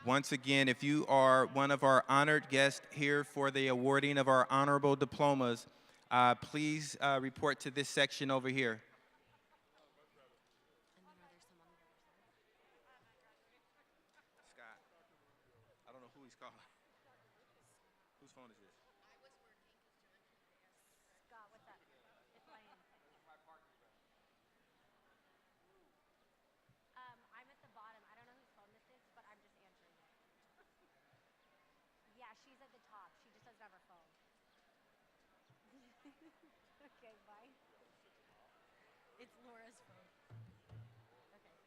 Once again, if you are one of our honored guests here for the awarding of our honorable diplomas, please report to this section over here. Scott, I don't know who he's calling. Whose phone is this? Scott, what's up? It's Lane. I'm at the bottom. I don't know whose phone this is, but I'm just answering it. Yeah, she's at the top. She just doesn't have her phone. Okay, bye. It's Laura's phone. Okay.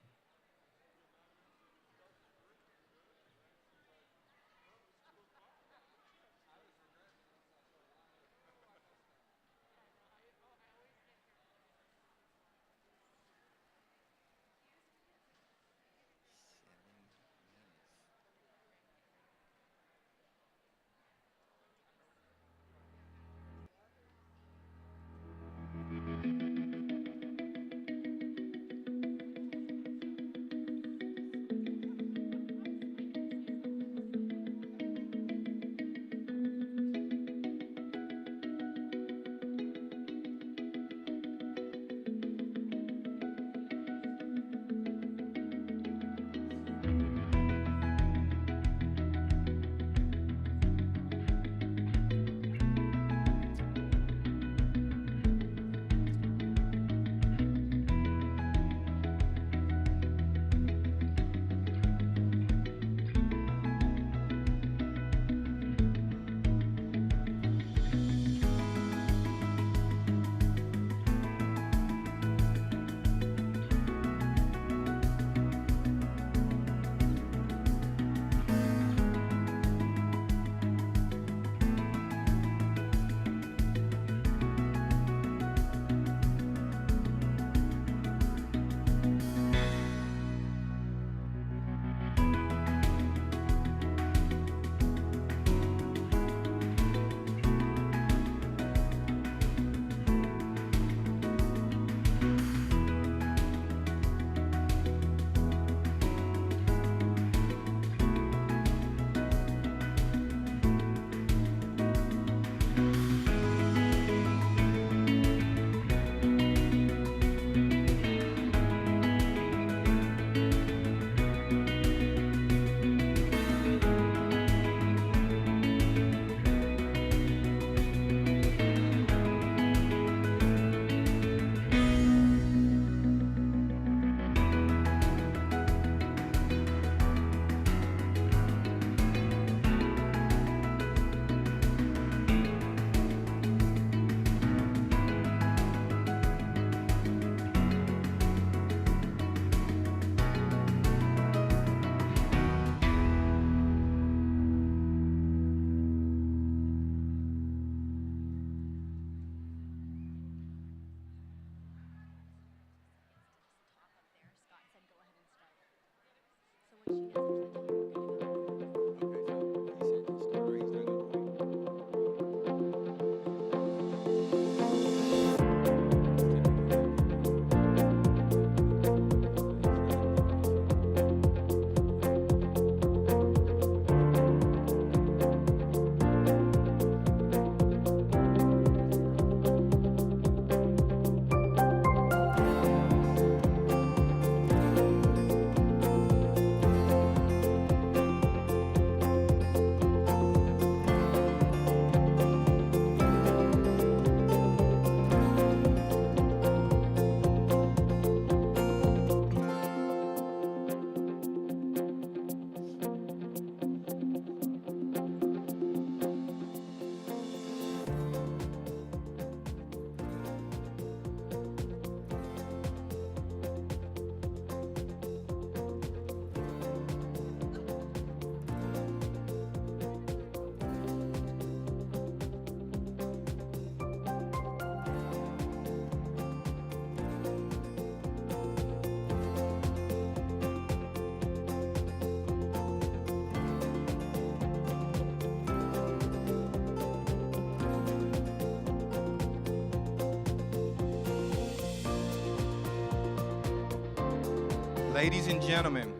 Ladies and gentlemen,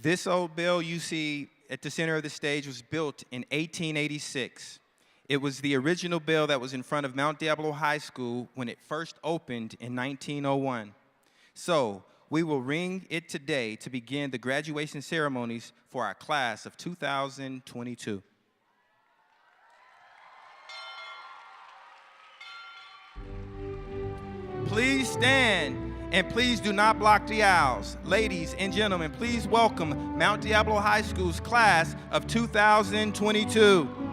This old bill you see at the center of the stage was built in 1886. It was the original bill that was in front of Mount Diablo High School when it first opened in 1901. So, we will ring it today to begin the graduation ceremonies for our class of 2022. Please stand. And please do not block the aisles. Ladies and gentlemen, please welcome Mount Diablo High School's class of 2022.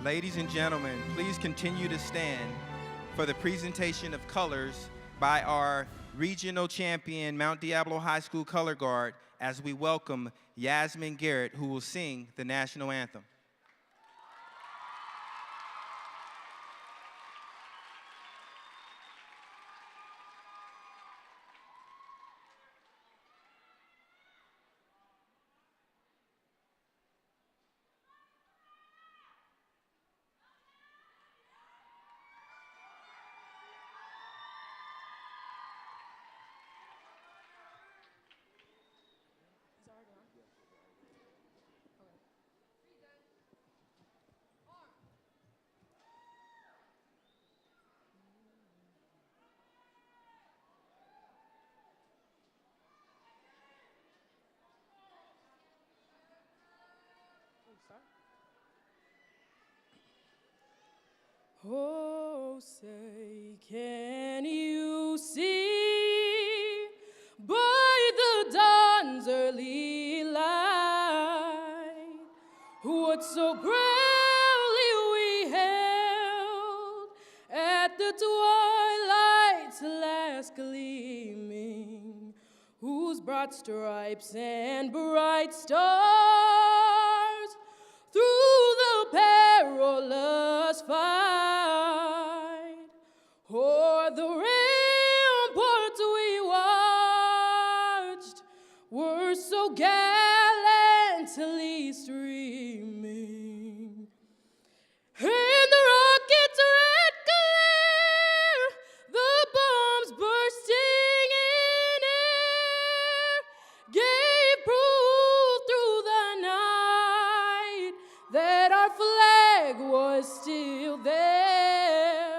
Ladies and gentlemen, please continue to stand for the presentation of colors by our regional champion, Mount Diablo High School Color Guard, as we welcome Yasmin Garrett, who will sing the national anthem. Oh, say, can you see by the dawn's early light what so proudly we hailed at the twilight's last gleaming, whose broad stripes and bright stars through the perilous fight o'er the ramparts we watched were so gallantly streaming, and the rocket's red glare, the bombs bursting in air, gave proof through the night that our flag was still there.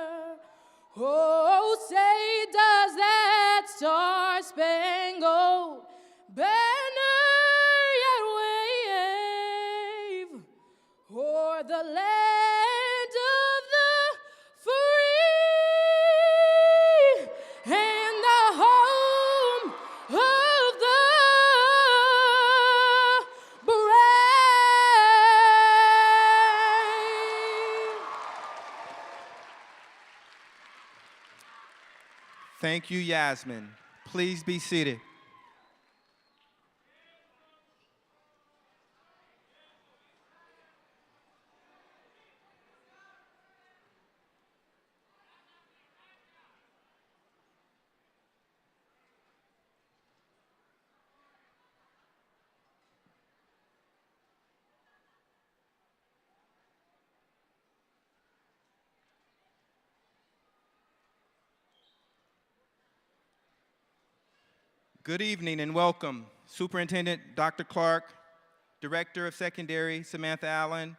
Oh, say, does that star-spangled banner yet wave o'er the land of the free and the home of the brave? Thank you, Yasmin. Please be seated. Good evening and welcome, Superintendent Dr. Clark, Director of Secondary Samantha Allen,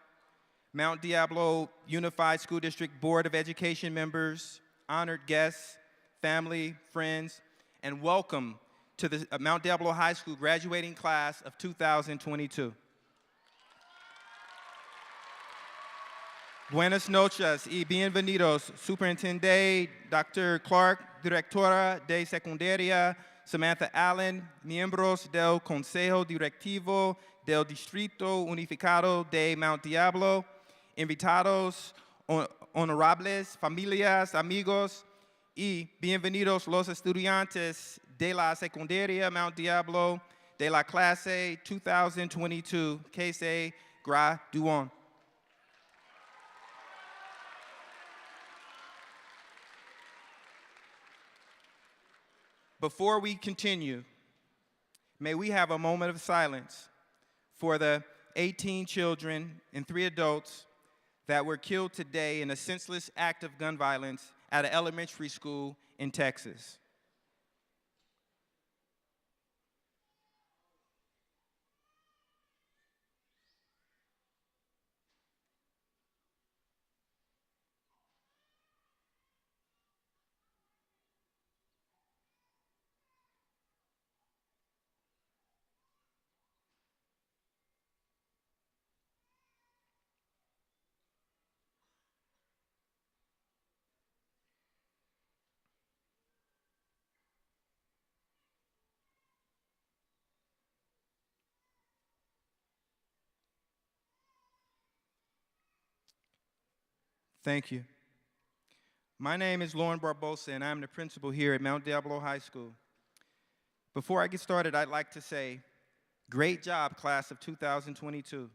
Mount Diablo Unified School District Board of Education members, honored guests, family, friends, and welcome to the Mount Diablo High School graduating class of 2022. Buenas noches y bienvenidos, Superintendente Dr. Clark, Directora de Secundaria Samantha Allen, miembros del Consejo Directivo del Distrito Unificado de Mount Diablo, invitados honorables, familias, amigos, y bienvenidos los estudiantes de la secundaria Mount Diablo de la clase 2022 que se gradúan. Before we continue, may we have a moment of silence for the 18 children and 3 adults that were killed today in a senseless act of gun violence at an elementary school in Texas. Thank you. My name is Lauren Barbosa, and I'm the principal here at Mount Diablo High School. Before I get started, I'd like to say, great job, class of 2022.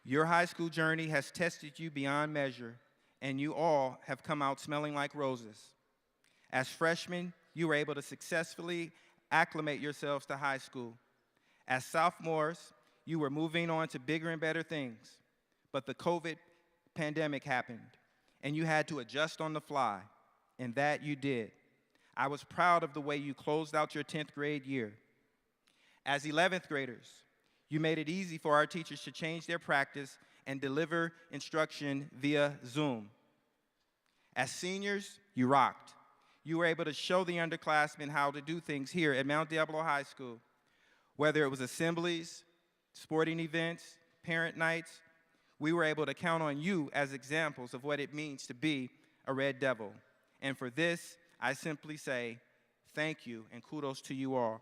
Your high school journey has tested you beyond measure, and you all have come out smelling like roses. As freshmen, you were able to successfully acclimate yourselves to high school. As sophomores, you were moving on to bigger and better things. But the COVID pandemic happened, and you had to adjust on the fly, and that you did. I was proud of the way you closed out your 10th grade year. As 11th graders, you made it easy for our teachers to change their practice and deliver instruction via Zoom. As seniors, you rocked. You were able to show the underclassmen how to do things here at Mount Diablo High School. Whether it was assemblies, sporting events, parent nights, we were able to count on you as examples of what it means to be a Red Devil. And for this, I simply say thank you and kudos to you all.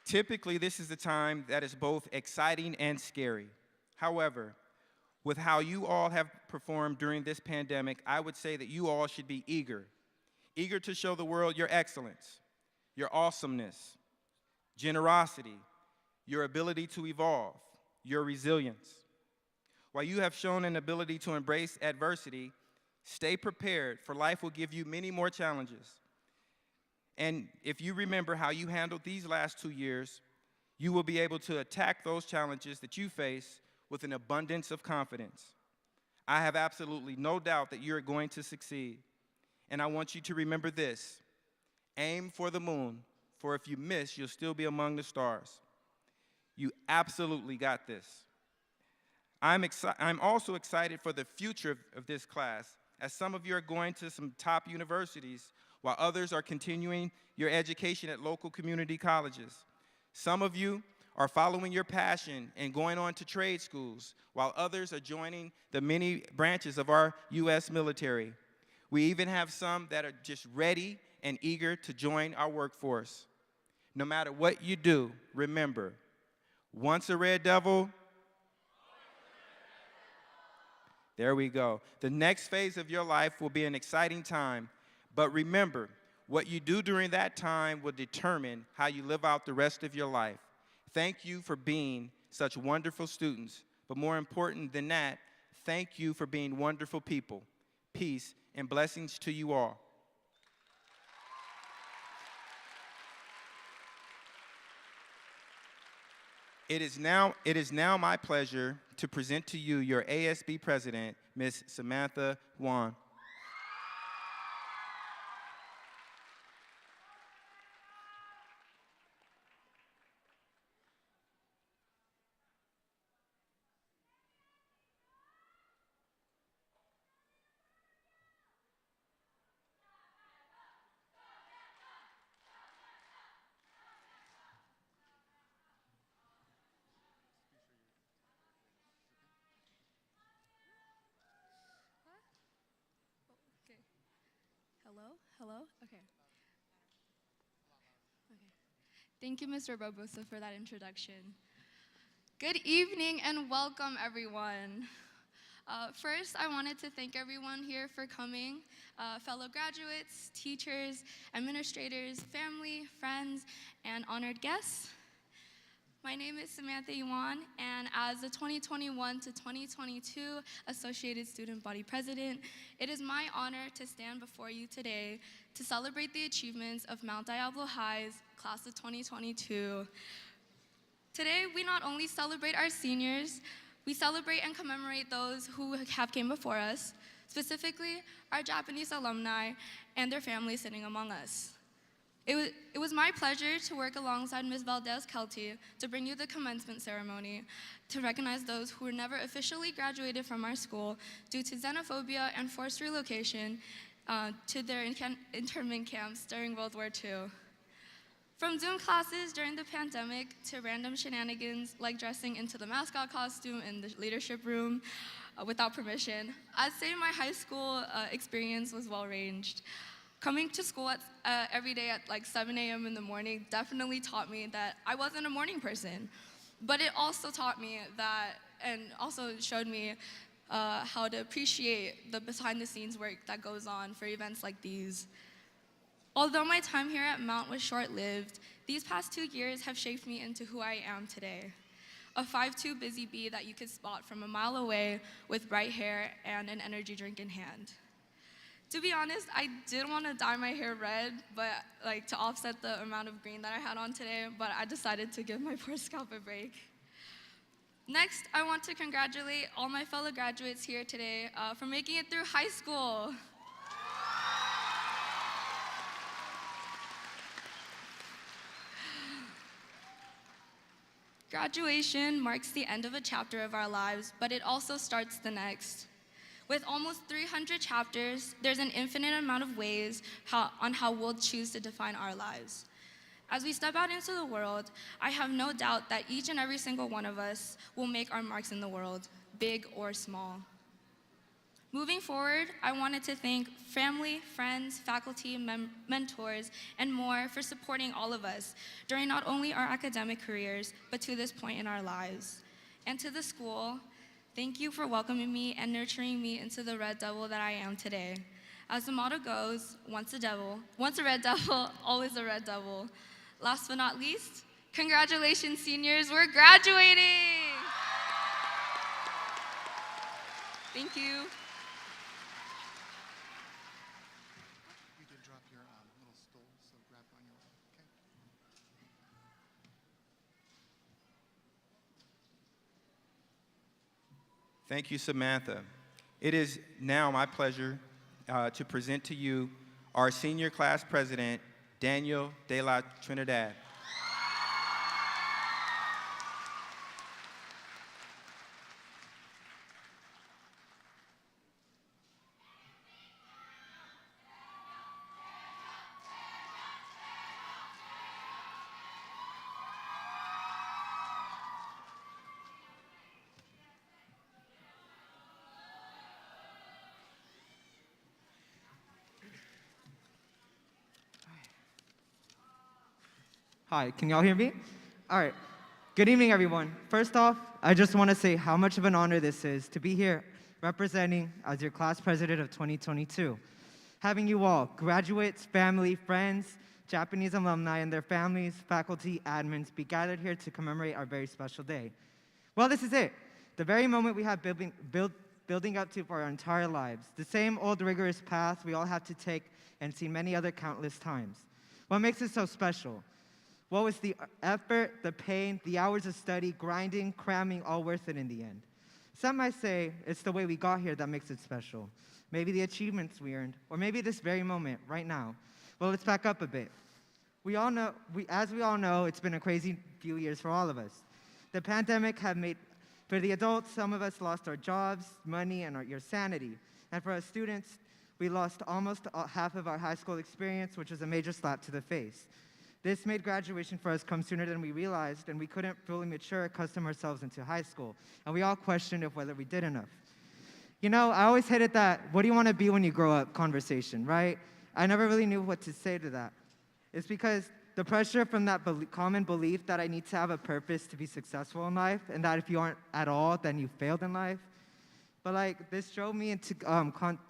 Typically, this is the time that is both exciting and scary. However, with how you all have performed during this pandemic, I would say that you all should be eager to show the world your excellence, your awesomeness, generosity, your ability to evolve, your resilience. While you have shown an ability to embrace adversity, stay prepared, for life will give you many more challenges. And if you remember how you handled these last 2 years, you will be able to attack those challenges that you face with an abundance of confidence. I have absolutely no doubt that you're going to succeed. And I want you to remember this: aim for the moon, for if you miss, you'll still be among the stars. You absolutely got this. I'm also excited for the future of this class, as some of you are going to some top universities, while others are continuing your education at local community colleges. Some of you are following your passion and going on to trade schools, while others are joining the many branches of our U.S. military. We even have some that are just ready and eager to join our workforce. No matter what you do, remember, once a Red Devil, there we go. The next phase of your life will be an exciting time. But remember, what you do during that time will determine how you live out the rest of your life. Thank you for being such wonderful students. But more important than that, thank you for being wonderful people. Peace and blessings to you all. It is now my pleasure to present to you your ASB President, Ms. Samantha Juan. Hello? Okay. Thank you, Mr. Barbosa, for that introduction. Good evening and welcome, everyone. First, I wanted to thank everyone here for coming, fellow graduates, teachers, administrators, family, friends, and honored guests. My name is Samantha Yuan, and as the 2021 to 2022 Associated Student Body President, it is my honor to stand before you today to celebrate the achievements of Mount Diablo High's class of 2022. Today, we not only celebrate our seniors, we celebrate and commemorate those who have came before us, specifically our Japanese alumni and their families sitting among us. It was my pleasure to work alongside Ms. Valdez-Kelty to bring you the commencement ceremony to recognize those who were never officially graduated from our school due to xenophobia and forced relocation to their internment camps during World War II. From Zoom classes during the pandemic to random shenanigans like dressing into the mascot costume in the leadership room without permission, I'd say my high school experience was well-ranged. Coming to school every day at like 7 a.m. in the morning definitely taught me that I wasn't a morning person. But it also taught me that, and also showed me how to appreciate the behind-the-scenes work that goes on for events like these. Although my time here at Mount was short-lived, these past 2 years have shaped me into who I am today. A 5'2" busy bee that you could spot from a mile away with bright hair and an energy drink in hand. To be honest, I did want to dye my hair red, but to offset the amount of green that I had on today, but I decided to give my poor scalp a break. Next, I want to congratulate all my fellow graduates here today for making it through high school. Graduation marks the end of a chapter of our lives, but it also starts the next. With almost 300 chapters, there's an infinite amount of ways on how we'll choose to define our lives. As we step out into the world, I have no doubt that each and every single one of us will make our marks in the world, big or small. Moving forward, I wanted to thank family, friends, faculty, mentors, and more for supporting all of us during not only our academic careers, but to this point in our lives. And to the school, thank you for welcoming me and nurturing me into the Red Devil that I am today. As the motto goes, once a Red Devil, always a Red Devil. Last but not least, congratulations, seniors, we're graduating! Thank you. You did drop your little stool, so grab on your own, okay? Thank you, Samantha. It is now my pleasure to present to you our senior class president, Daniel de la Trinidad. Hi, can y'all hear me? All right. Good evening, everyone. First off, I just want to say how much of an honor this is to be here representing as your class president of 2022. Having you all, graduates, family, friends, Japanese alumni and their families, faculty, admins, be gathered here to commemorate our very special day. Well, this is it. The very moment we have building up to for our entire lives. The same old rigorous path we all have to take and seen many other countless times. What makes it so special? What was the effort, the pain, the hours of study, grinding, cramming, all worth it in the end? Some might say it's the way we got here that makes it special. Maybe the achievements we earned, or maybe this very moment, right now. Well, let's back up a bit. As we all know, it's been a crazy few years for all of us. The pandemic had made, for the adults, some of us lost our jobs, money, and your sanity. And for us students, we lost almost half of our high school experience, which was a major slap to the face. This made graduation for us come sooner than we realized, and we couldn't fully mature, accustom ourselves into high school. And we all questioned whether we did enough. You know, I always hated that, what do you want to be when you grow up conversation, right? I never really knew what to say to that. It's because the pressure from that common belief that I need to have a purpose to be successful in life, and that if you aren't at all, then you failed in life. But this drove me into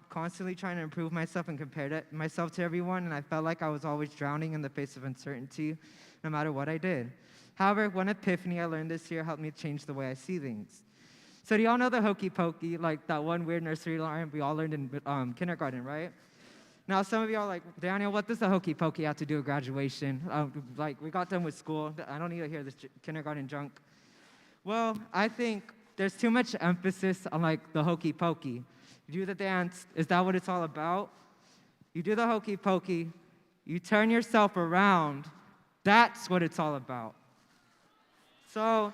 constantly trying to improve myself and compare myself to everyone, and I felt like I was always drowning in the face of uncertainty, no matter what I did. However, one epiphany I learned this year helped me change the way I see things. So do y'all know the hokey pokey, like that one weird nursery rhyme we all learned in kindergarten, right? Now some of y'all are like, Daniel, what does the hokey pokey have to do with graduation? We got done with school. I don't need to hear this kindergarten junk. Well, I think there's too much emphasis on the hokey pokey. You do the dance, is that what it's all about? You do the hokey pokey, you turn yourself around, that's what it's all about. So,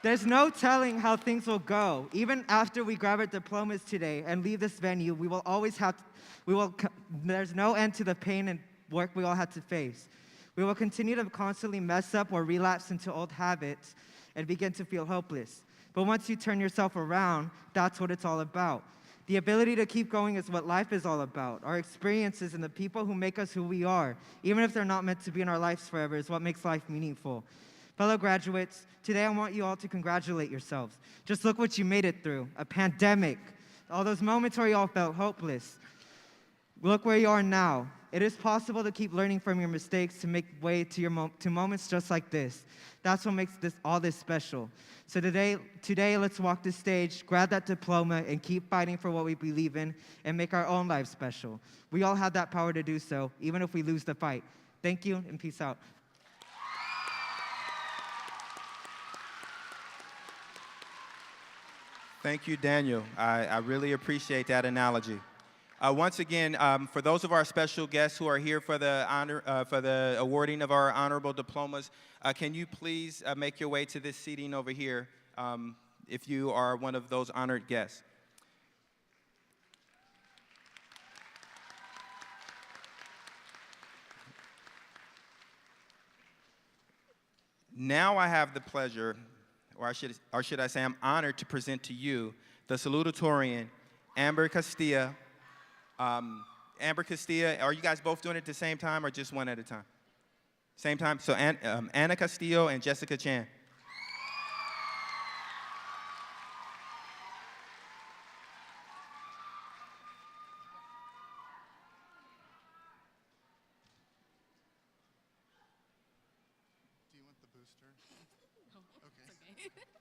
there's no telling how things will go. Even after we grab our diplomas today and leave this venue, we will always there's no end to the pain and work we all had to face. We will continue to constantly mess up or relapse into old habits and begin to feel hopeless. But once you turn yourself around, that's what it's all about. The ability to keep going is what life is all about. Our experiences and the people who make us who we are, even if they're not meant to be in our lives forever, is what makes life meaningful. Fellow graduates, today I want you all to congratulate yourselves. Just look what you made it through, a pandemic, all those moments where you all felt hopeless. Look where you are now. It is possible to keep learning from your mistakes to make way to moments just like this. That's what makes all this special. So today, let's walk the stage, grab that diploma, and keep fighting for what we believe in and make our own lives special. We all have that power to do so, even if we lose the fight. Thank you, and peace out. Thank you, Daniel. I really appreciate that analogy. Once again, for those of our special guests who are here for the awarding of our honorable diplomas, can you please make your way to this seating over here if you are one of those honored guests? Now I have the pleasure, or should I say I'm honored to present to you the Salutatorian, Amber Castilla. Amber Castilla, are you guys both doing it at the same time or just one at a time? Same time? So Anna Castillo and Jessica Chan. Do you want the booster? No, Okay. it's okay.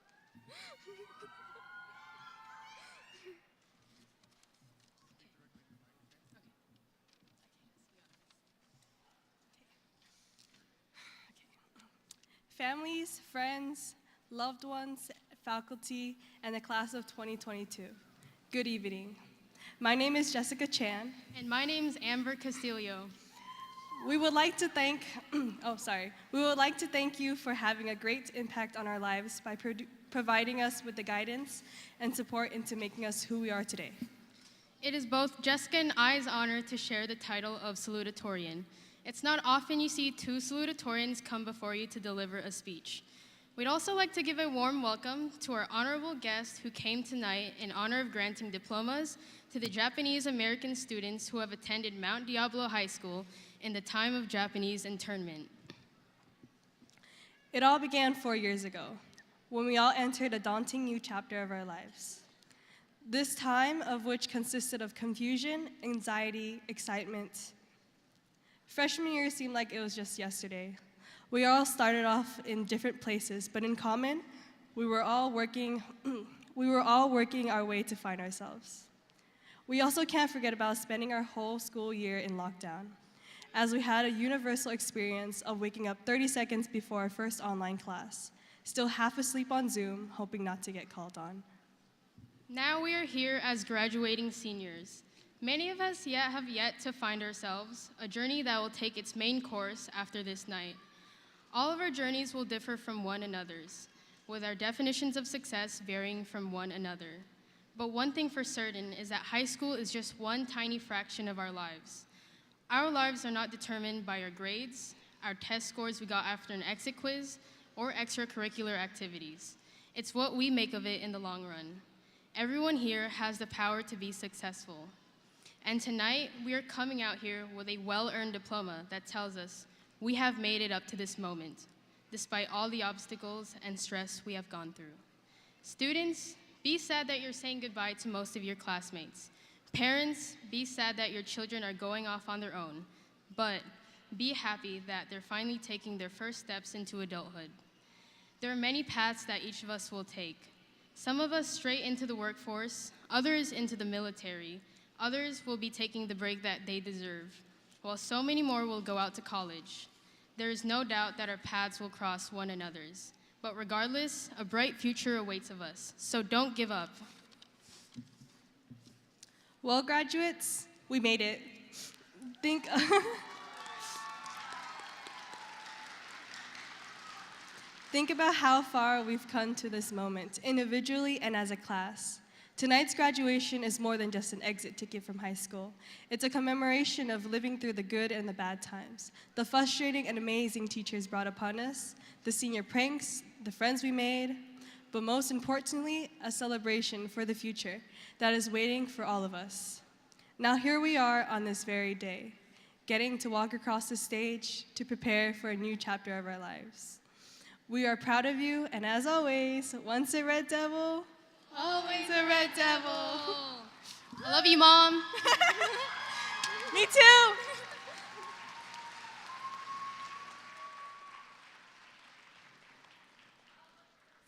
Families, friends, loved ones, faculty, and the class of 2022. Good evening. My name is Jessica Chan. And my name's Amber Castillo. We would like to thank, We would like to thank you for having a great impact on our lives by providing us with the guidance and support into making us who we are today. It is both Jessica and I's honor to share the title of Salutatorian. It's not often you see two salutatorians come before you to deliver a speech. We'd also like to give a warm welcome to our honorable guest who came tonight in honor of granting diplomas to the Japanese American students who have attended Mount Diablo High School in the time of Japanese internment. It all began 4 years ago, when we all entered a daunting new chapter of our lives. This time of which consisted of confusion, anxiety, excitement. Freshman year seemed like it was just yesterday. We all started off in different places, but in common, we were all working our way to find ourselves. We also can't forget about spending our whole school year in lockdown, as we had a universal experience of waking up 30 seconds before our first online class, still half asleep on Zoom, hoping not to get called on. Now we are here as graduating seniors. Many of us have yet to find ourselves, a journey that will take its main course after this night. All of our journeys will differ from one another's, with our definitions of success varying from one another. But one thing for certain is that high school is just one tiny fraction of our lives. Our lives are not determined by our grades, our test scores we got after an exit quiz, or extracurricular activities. It's what we make of it in the long run. Everyone here has the power to be successful. And tonight, we are coming out here with a well-earned diploma that tells us we have made it up to this moment, despite all the obstacles and stress we have gone through. Students, be sad that you're saying goodbye to most of your classmates. Parents, be sad that your children are going off on their own, but be happy that they're finally taking their first steps into adulthood. There are many paths that each of us will take. Some of us straight into the workforce, others into the military, others will be taking the break that they deserve, while so many more will go out to college. There is no doubt that our paths will cross one another's, but regardless, a bright future awaits of us, so don't give up. Well, graduates, we made it. Think about how far we've come to this moment, individually and as a class. Tonight's graduation is more than just an exit ticket from high school. It's a commemoration of living through the good and the bad times, the frustrating and amazing teachers brought upon us, the senior pranks, the friends we made, but most importantly, a celebration for the future that is waiting for all of us. Now here we are on this very day, getting to walk across the stage to prepare for a new chapter of our lives. We are proud of you, and as always, once a Red Devil, always a Red Devil. I love you, Mom. Me too.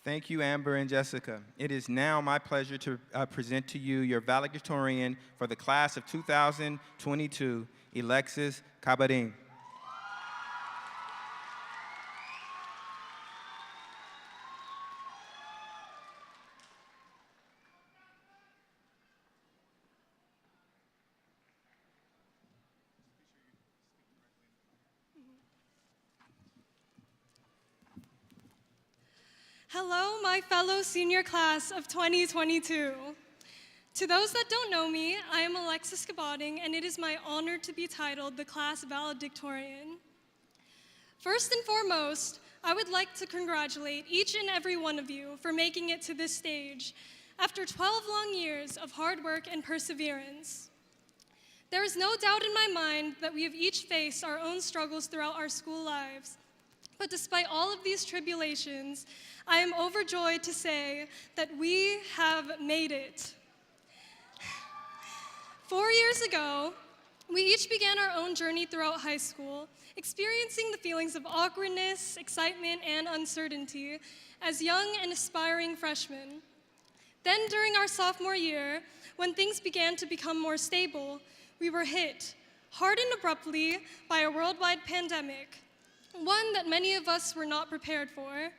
Thank you, Amber and Jessica. It is now my pleasure to present to you your valedictorian for the class of 2022, Alexis Cabarin. Hello, my fellow senior class of 2022. To those that don't know me, I am Alexis Cabotting, and it is my honor to be titled the class valedictorian. First and foremost, I would like to congratulate each and every one of you for making it to this stage after 12 long years of hard work and perseverance. There is no doubt in my mind that we have each faced our own struggles throughout our school lives. But despite all of these tribulations, I am overjoyed to say that we have made it. 4 years ago, we each began our own journey throughout high school, experiencing the feelings of awkwardness, excitement, and uncertainty as young and aspiring freshmen. Then during our sophomore year, when things began to become more stable, we were hit hard and abruptly by a worldwide pandemic, one that many of us were not prepared for.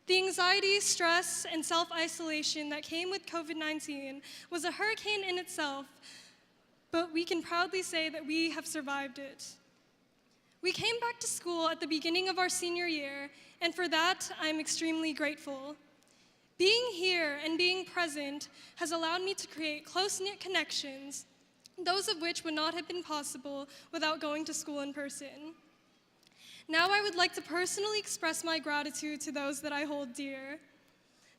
The anxiety, stress, and self-isolation that came with COVID-19 was a hurricane in itself, but we can proudly say that we have survived it. We came back to school at the beginning of our senior year, and for that, I'm extremely grateful. Being here and being present has allowed me to create close-knit connections, those of which would not have been possible without going to school in person. Now I would like to personally express my gratitude to those that I hold dear.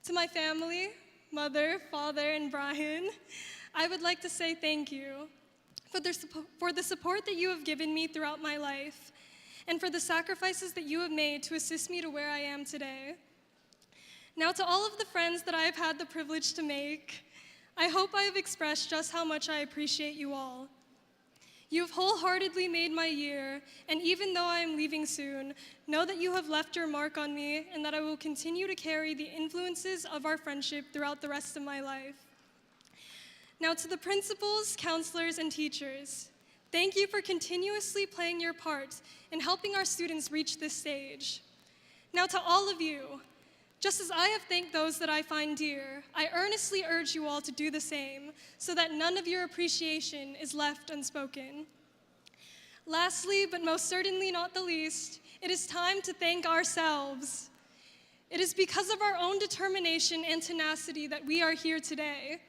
To my family, mother, father, and Brian, I would like to say thank you for the support that you have given me throughout my life, and for the sacrifices that you have made to assist me to where I am today. Now to all of the friends that I have had the privilege to make, I hope I have expressed just how much I appreciate you all. You have wholeheartedly made my year, and even though I am leaving soon, know that you have left your mark on me and that I will continue to carry the influences of our friendship throughout the rest of my life. Now to the principals, counselors, and teachers, thank you for continuously playing your part in helping our students reach this stage. Now to all of you, just as I have thanked those that I find dear, I earnestly urge you all to do the same so that none of your appreciation is left unspoken. Lastly, but most certainly not the least, it is time to thank ourselves. It is because of our own determination and tenacity that we are here today.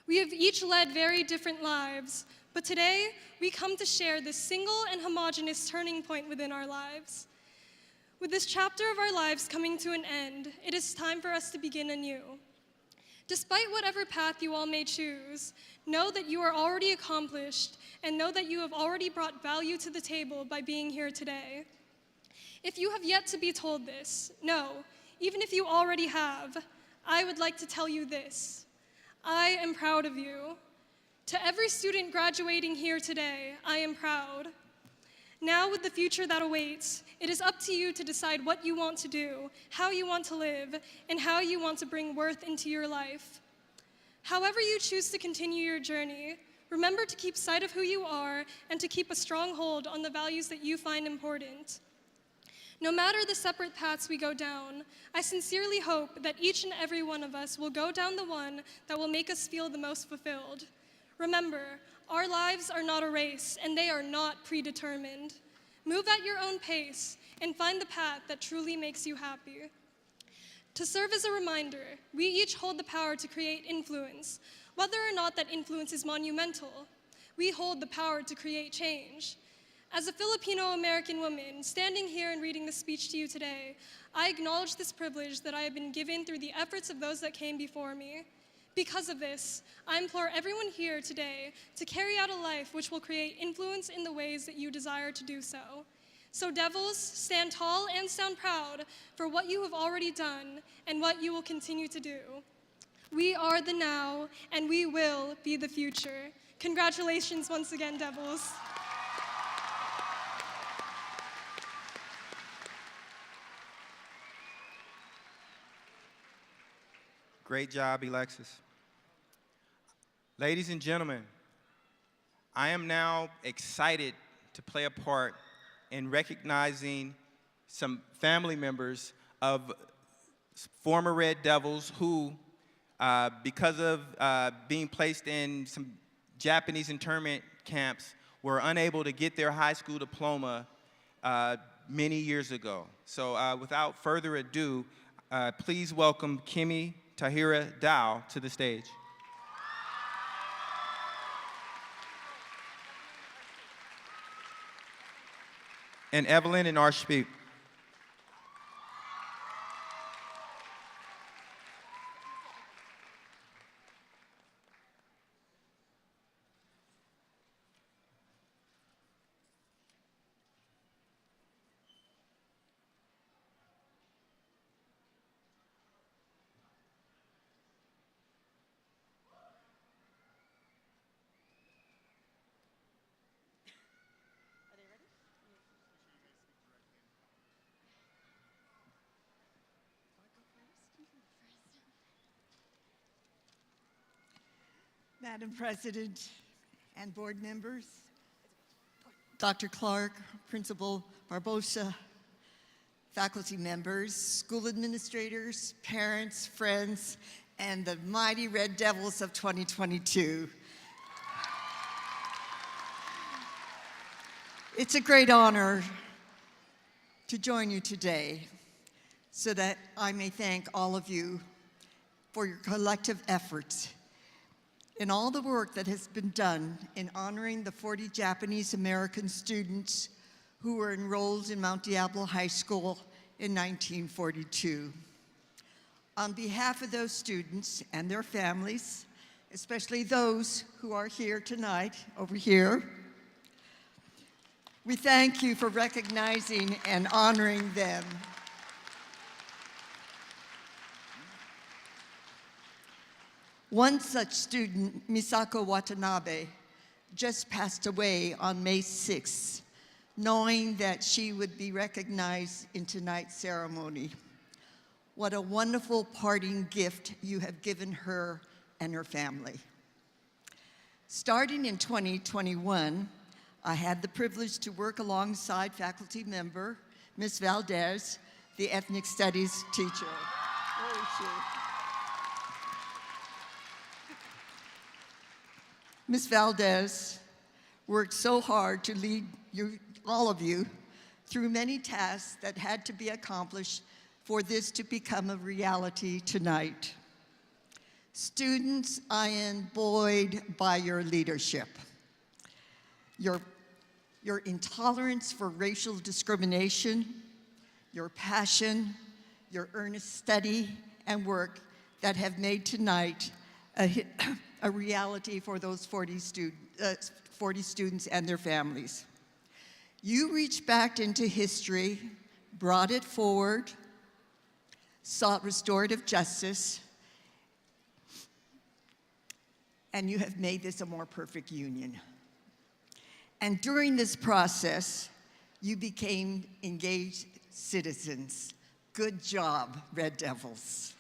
We have each led very different lives, but today we come to share this single and homogeneous turning point within our lives. With this chapter of our lives coming to an end, it is time for us to begin anew. Despite whatever path you all may choose, know that you are already accomplished and know that you have already brought value to the table by being here today. If you have yet to be told this, no, even if you already have, I would like to tell you this. I am proud of you. To every student graduating here today, I am proud. Now, with the future that awaits, it is up to you to decide what you want to do, how you want to live, and how you want to bring worth into your life. However you choose to continue your journey, remember to keep sight of who you are and to keep a strong hold on the values that you find important. No matter the separate paths we go down, I sincerely hope that each and every one of us will go down the one that will make us feel the most fulfilled. Remember, our lives are not a race, and they are not predetermined. Move at your own pace and find the path that truly makes you happy. To serve as a reminder, we each hold the power to create influence, whether or not that influence is monumental. We hold the power to create change. As a Filipino-American woman standing here and reading this speech to you today, I acknowledge this privilege that I have been given through the efforts of those that came before me. Because of this, I implore everyone here today to carry out a life which will create influence in the ways that you desire to do so. So Devils, stand tall and stand proud for what you have already done and what you will continue to do. We are the now, and we will be the future. Congratulations once again, Devils. Great job, Alexis. Ladies and gentlemen, I am now excited to play a part in recognizing some family members of former Red Devils who, because of being placed in some Japanese internment camps, were unable to get their high school diploma many years ago. So without further ado, please welcome Kimi Tahira Dow to the stage. And Evelyn and Arshpeep. Madam President and board members, Dr. Clark, Principal Barbosa, faculty members, school administrators, parents, friends, and the mighty Red Devils of 2022. It's a great honor to join you today so that I may thank all of you for your collective efforts in all the work that has been done in honoring the 40 Japanese American students who were enrolled in Mount Diablo High School in 1942. On behalf of those students and their families, especially those who are here tonight, over here, we thank you for recognizing and honoring them. One such student, Misako Watanabe, just passed away on May 6th, knowing that she would be recognized in tonight's ceremony. What a wonderful parting gift you have given her and her family. Starting in 2021, I had the privilege to work alongside faculty member, Ms. Valdez, the ethnic studies teacher. Where is she? Ms. Valdez worked so hard to lead all of you through many tasks that had to be accomplished for this to become a reality tonight. Students, I am buoyed by your leadership, your intolerance for racial discrimination, your passion, your earnest study and work that have made tonight a reality for those 40 students and their families. You reached back into history, brought it forward, sought restorative justice, and you have made this a more perfect union. And during this process, you became engaged citizens. Good job, Red Devils.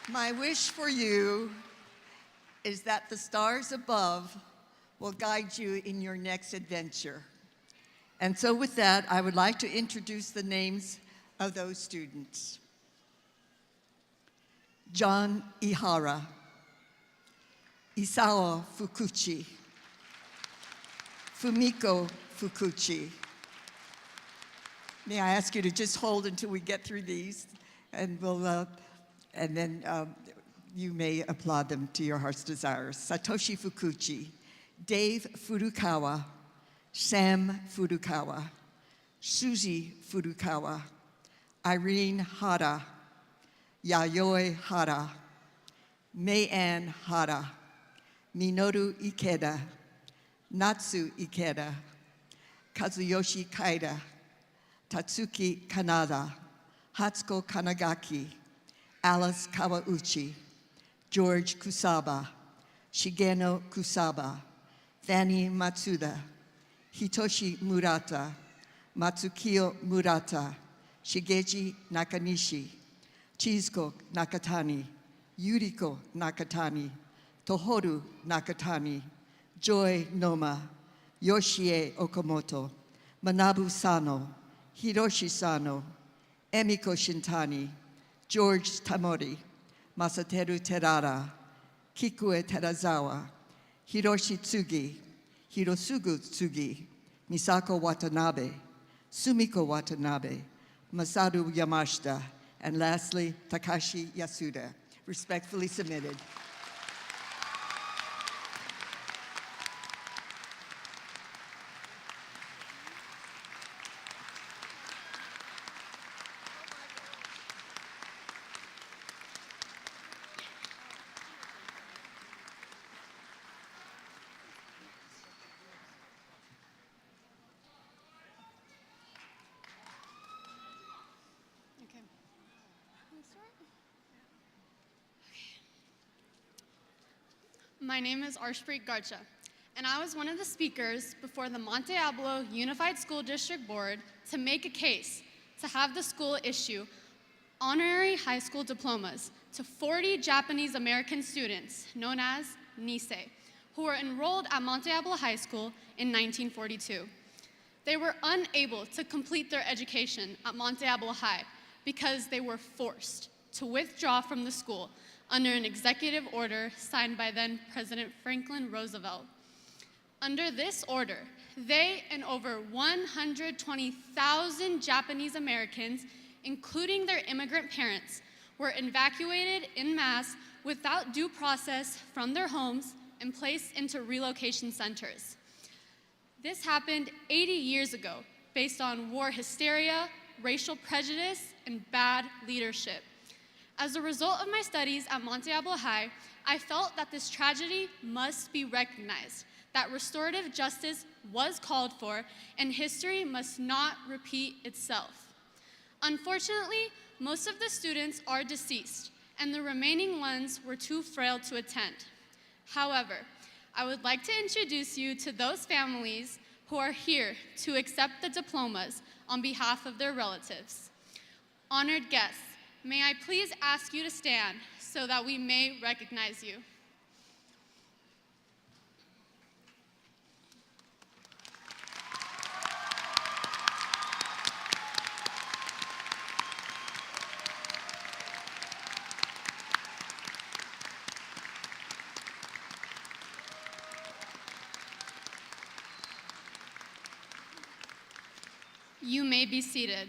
My wish for you is that the stars above will guide you in your next adventure. And so with that, I would like to introduce the names of those students. John Ihara, Isao Fukuchi, Fumiko Fukuchi, May I ask you to just hold until we get through these, and then you may applaud them to your heart's desires. Satoshi Fukuchi, Dave Furukawa, Sam Furukawa, Susie Furukawa, Irene Hara, Yayoi Hara, May-Ann Hara, Minoru Ikeda, Natsu Ikeda, Kazuyoshi Kaida, Tatsuki Kanada, Hatsuko Kanagaki, Alice Kawauchi, George Kusaba, Shigeno Kusaba, Fanny Matsuda, Hitoshi Murata, Matsukiyo Murata, Shigeji Nakanishi, Chizuko Nakatani, Yuriko Nakatani, Tohoru Nakatani, Joy Noma, Yoshie Okamoto, Manabu Sano, Hiroshi Sano, Emiko Shintani, George Tamori, Masateru Terada, Kikue Terazawa, Hiroshi Tsugi, Hirosugu Tsugi, Misako Watanabe, Sumiko Watanabe, Masaru Yamashita, and lastly, Takashi Yasuda. Respectfully submitted. My name is Arshpreet Garcha, and I was one of the speakers before the Monte Diablo Unified School District Board to make a case to have the school issue honorary high school diplomas to 40 Japanese American students, known as Nisei, who were enrolled at Monte Diablo High School in 1942. They were unable to complete their education at Monte Diablo High because they were forced to withdraw from the school under an executive order signed by then President Franklin Roosevelt. Under this order, they and over 120,000 Japanese Americans, including their immigrant parents, were evacuated en masse without due process from their homes and placed into relocation centers. This happened 80 years ago based on war hysteria, racial prejudice, and bad leadership. As a result of my studies at Monte Diablo High, I felt that this tragedy must be recognized, that restorative justice was called for, and history must not repeat itself. Unfortunately, most of the students are deceased, and the remaining ones were too frail to attend. However, I would like to introduce you to those families who are here to accept the diplomas on behalf of their relatives. Honored guests, may I please ask you to stand so that we may recognize you. You may be seated.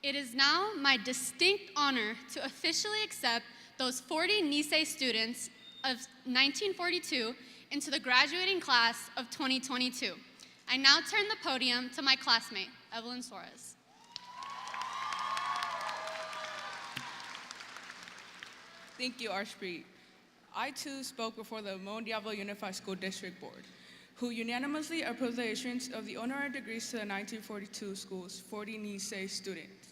It is now my distinct honor to officially accept those 40 Nisei students of 1942 into the graduating class of 2022. I now turn the podium to my classmate, Evelyn Suarez. Thank you, Arshpreet. I too spoke before the Monte Diablo Unified School District Board, who unanimously approved the issuance of the honorary degrees to the 1942 school's 40 Nisei students.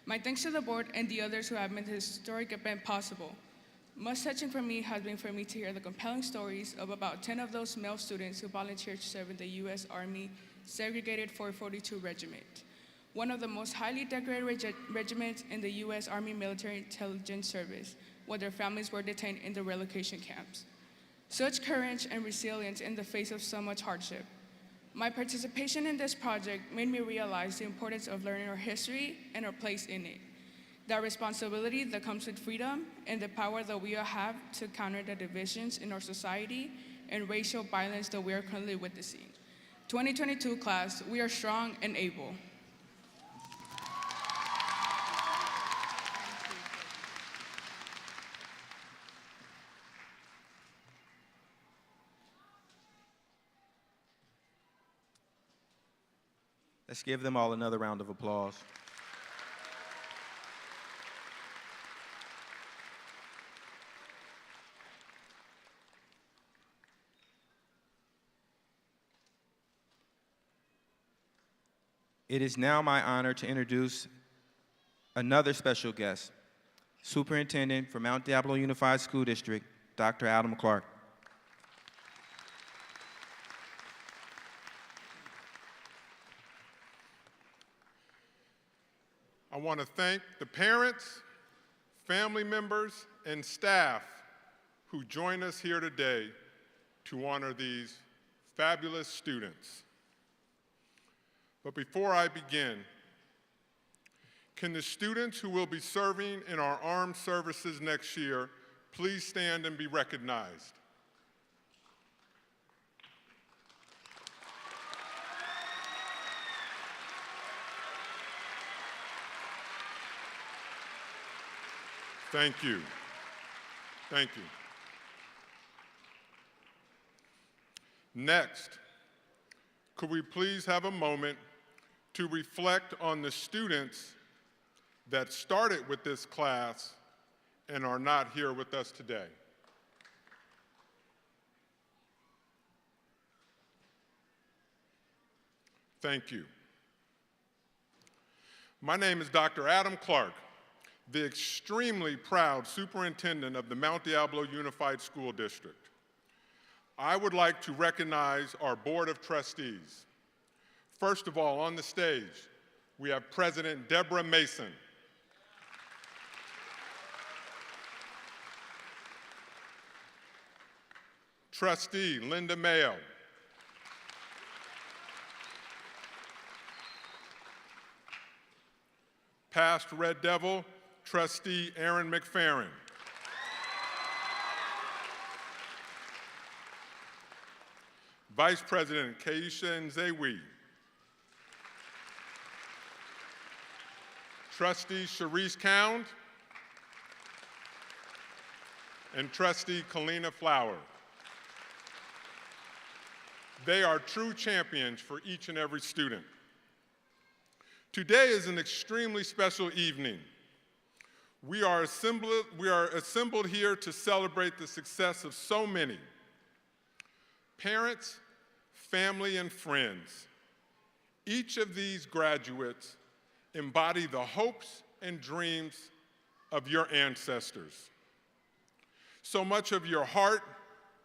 My thanks to the board and the others who have made this historic event possible. Most touching for me has been for me to hear the compelling stories of about 10 of those male students who volunteered to serve in the U.S. Army Segregated 442 Regiment, one of the most highly decorated regiments in the U.S. Army Military Intelligence Service, while their families were detained in the relocation camps. Such courage and resilience in the face of so much hardship. My participation in this project made me realize the importance of learning our history and our place in it, that responsibility that comes with freedom, and the power that we all have to counter the divisions in our society and racial violence that we are currently witnessing. 2022 class, we are strong and able. Let's give them all another round of applause. It is now my honor to introduce another special guest, Superintendent for Mount Diablo Unified School District, Dr. Alma Clark. I want to thank the parents, family members, and staff who join us here today to honor these fabulous students. But before I begin, can the students who will be serving in our armed services next year please stand and be recognized? Thank you. Thank you. Next, could we please have a moment to reflect on the students that started with this class and are not here with us today? Thank you. My name is Dr. Adam Clark, the extremely proud superintendent of the Mount Diablo Unified School District. I would like to recognize our Board of Trustees. First of all, on the stage, we have President Deborah Mason. Trustee Linda Mayo. Past Red Devil, Trustee Aaron McFerrin. Vice President Keisha Nzewi. Trustee Sharice Cound. And Trustee Kalina Flower. They are true champions for each and every student. Today is an extremely special evening. We are assembled here to celebrate the success of so many parents, family, and friends. Each of these graduates embody the hopes and dreams of your ancestors. So much of your heart,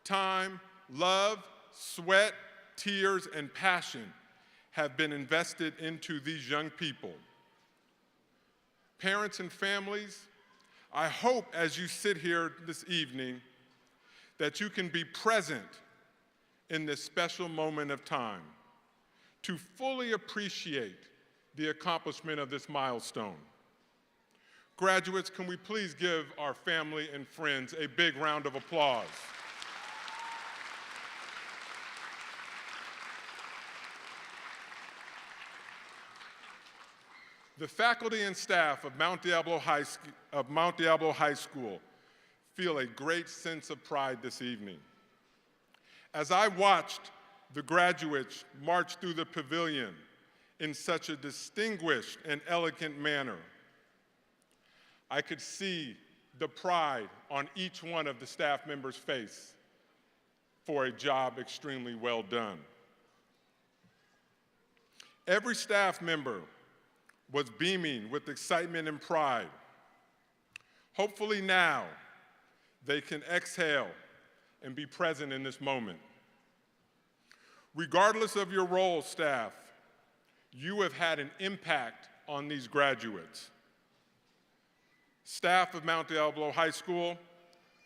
time, love, sweat, tears, and passion have been invested into these young people. Parents and families, I hope as you sit here this evening that you can be present in this special moment of time to fully appreciate the accomplishment of this milestone. Graduates, can we please give our family and friends a big round of applause? The faculty and staff of Mount Diablo High School feel a great sense of pride this evening. As I watched the graduates march through the pavilion in such a distinguished and elegant manner, I could see the pride on each one of the staff members' face for a job extremely well done. Every staff member was beaming with excitement and pride. Hopefully now, they can exhale and be present in this moment. Regardless of your role, staff, you have had an impact on these graduates. Staff of Mount Diablo High School,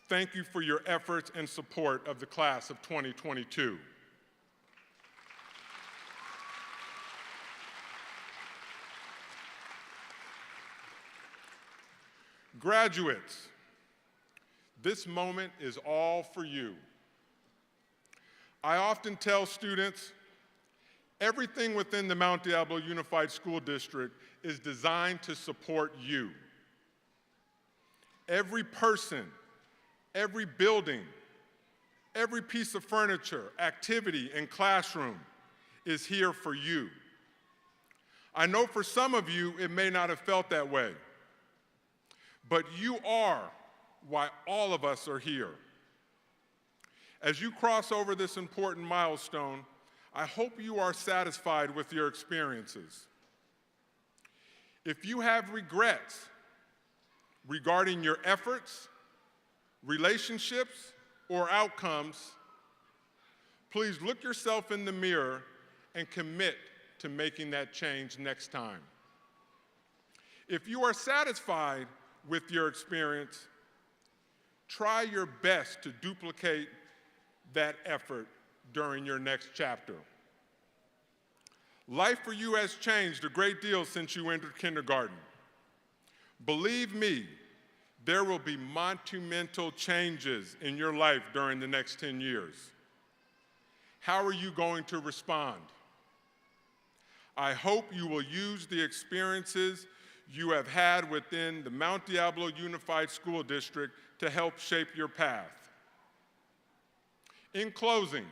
thank you for your efforts and support of the class of 2022. Graduates, this moment is all for you. I often tell students, everything within the Mount Diablo Unified School District is designed to support you. Every person, every building, every piece of furniture, activity, and classroom is here for you. I know for some of you, it may not have felt that way, but you are why all of us are here. As you cross over this important milestone, I hope you are satisfied with your experiences. If you have regrets regarding your efforts, relationships, or outcomes, please look yourself in the mirror and commit to making that change next time. If you are satisfied with your experience, try your best to duplicate that effort during your next chapter. Life for you has changed a great deal since you entered kindergarten. Believe me, there will be monumental changes in your life during the next 10 years. How are you going to respond? I hope you will use the experiences you have had within the Mount Diablo Unified School District to help shape your path. In closing,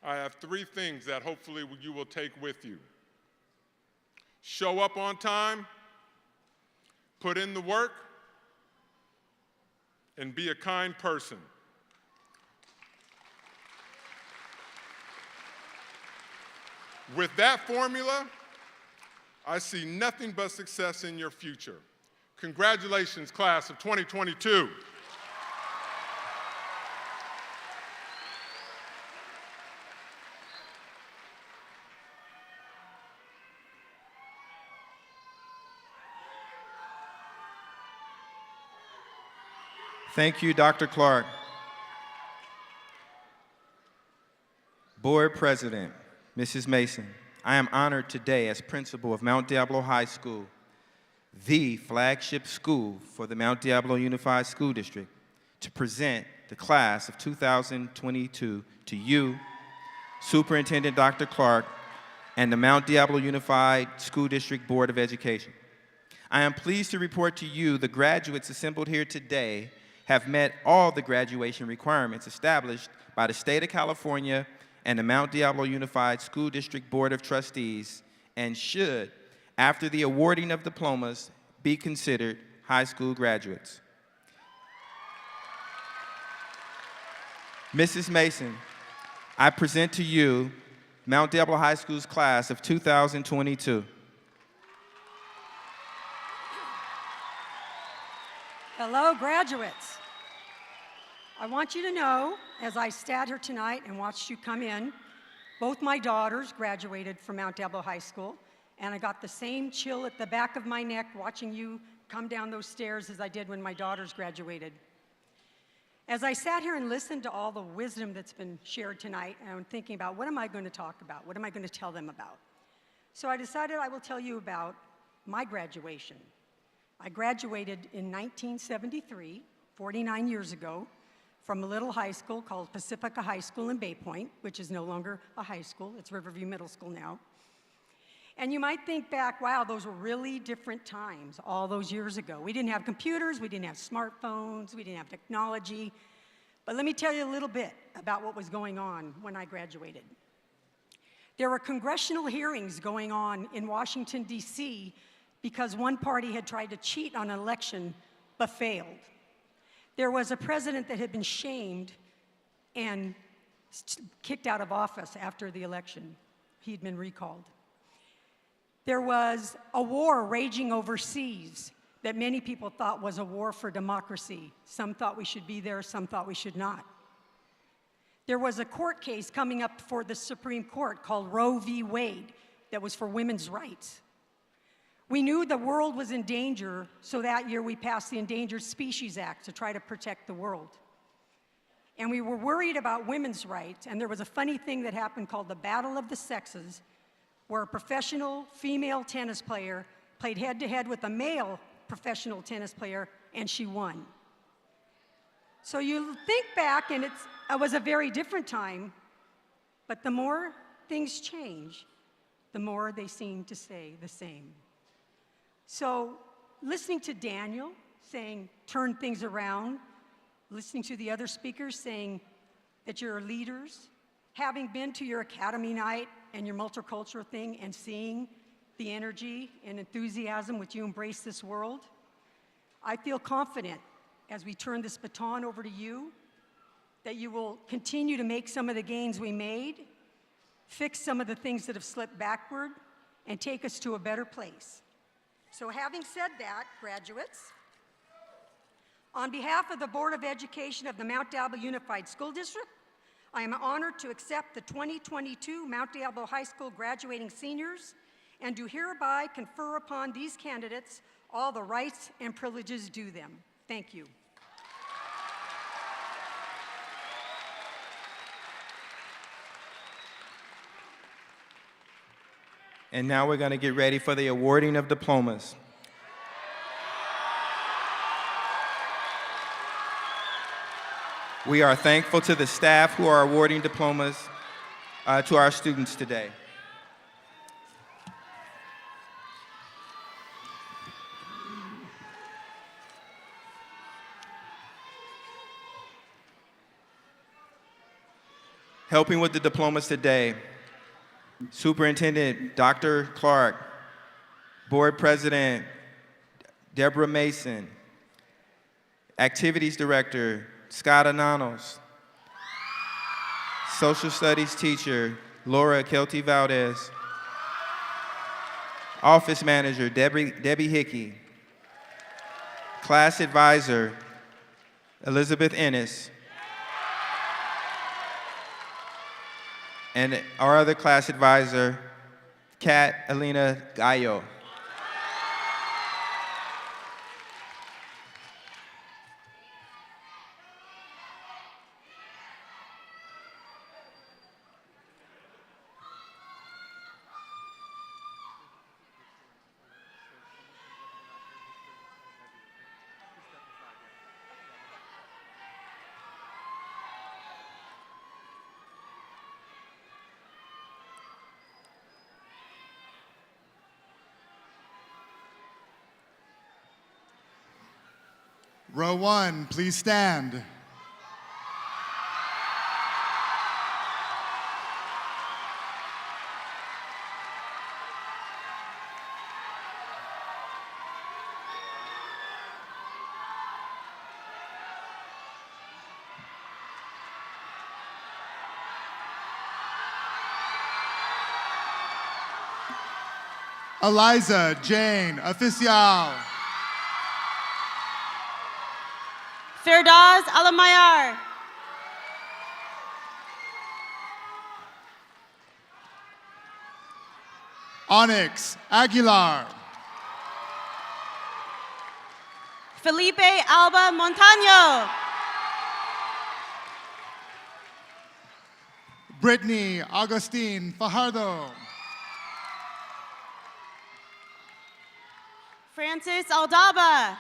I have 3 things that hopefully you will take with you. Show up on time, put in the work, and be a kind person. With that formula, I see nothing but success in your future. Congratulations, class of 2022. Thank you, Dr. Clark. Board President, Mrs. Mason, I am honored today as principal of Mount Diablo High School, the flagship school for the Mount Diablo Unified School District, to present the class of 2022 to you, Superintendent Dr. Clark, and the Mount Diablo Unified School District Board of Education. I am pleased to report to you the graduates assembled here today have met all the graduation requirements established by the state of California and the Mount Diablo Unified School District Board of Trustees, and should, after the awarding of diplomas, be considered high school graduates. Mrs. Mason, I present to you Mount Diablo High School's class of 2022. Hello, graduates. I want you to know, as I sat here tonight and watched you come in, both my daughters graduated from Mount Diablo High School, and I got the same chill at the back of my neck watching you come down those stairs as I did when my daughters graduated. As I sat here and listened to all the wisdom that's been shared tonight, and I'm thinking about what am I going to talk about? What am I going to tell them about? So I decided I will tell you about my graduation. I graduated in 1973, 49 years ago, from a little high school called Pacifica High School in Bay Point, which is no longer a high school, it's Riverview Middle School now. And you might think back, wow, those were really different times all those years ago. We didn't have computers, we didn't have smartphones, we didn't have technology. But let me tell you a little bit about what was going on when I graduated. There were congressional hearings going on in Washington, D.C., because one party had tried to cheat on an election but failed. There was a president that had been shamed and kicked out of office after the election. He'd been recalled. There was a war raging overseas that many people thought was a war for democracy. Some thought we should be there, some thought we should not. There was a court case coming up before the Supreme Court called Roe v. Wade that was for women's rights. We knew the world was in danger, so that year we passed the Endangered Species Act to try to protect the world. And we were worried about women's rights, and there was a funny thing that happened called the Battle of the Sexes, where a professional female tennis player played head-to-head with a male professional tennis player, and she won. So you think back, and it was a very different time, but the more things change, the more they seem to stay the same. So listening to Daniel saying, turn things around, listening to the other speakers saying that you're leaders, having been to your academy night and your multicultural thing and seeing the energy and enthusiasm which you embrace this world, I feel confident as we turn this baton over to you that you will continue to make some of the gains we made, fix some of the things that have slipped backward, and take us to a better place. So having said that, graduates, on behalf of the Board of Education of the Mount Diablo Unified School District, I am honored to accept the 2022 Mount Diablo High School graduating seniors and do hereby confer upon these candidates all the rights and privileges due them. Thank you. And now we're going to get ready for the awarding of diplomas. We are thankful to the staff who are awarding diplomas to our students today. Helping with the diplomas today, Superintendent Dr. Clark, Board President Deborah Mason, Activities Director Scott Ananos, Social Studies teacher Laura Kelty Valdez, Office Manager Debbie Hickey, Class Advisor Elizabeth Ennis, and our other class advisor, Kat Alina Gallo. Row 1, please stand. Eliza Jane Oficial. Firdaz Alamayar. Onyx Aguilar. Felipe Alba Montaño. Brittany Augustine Fajardo. Francis Aldaba.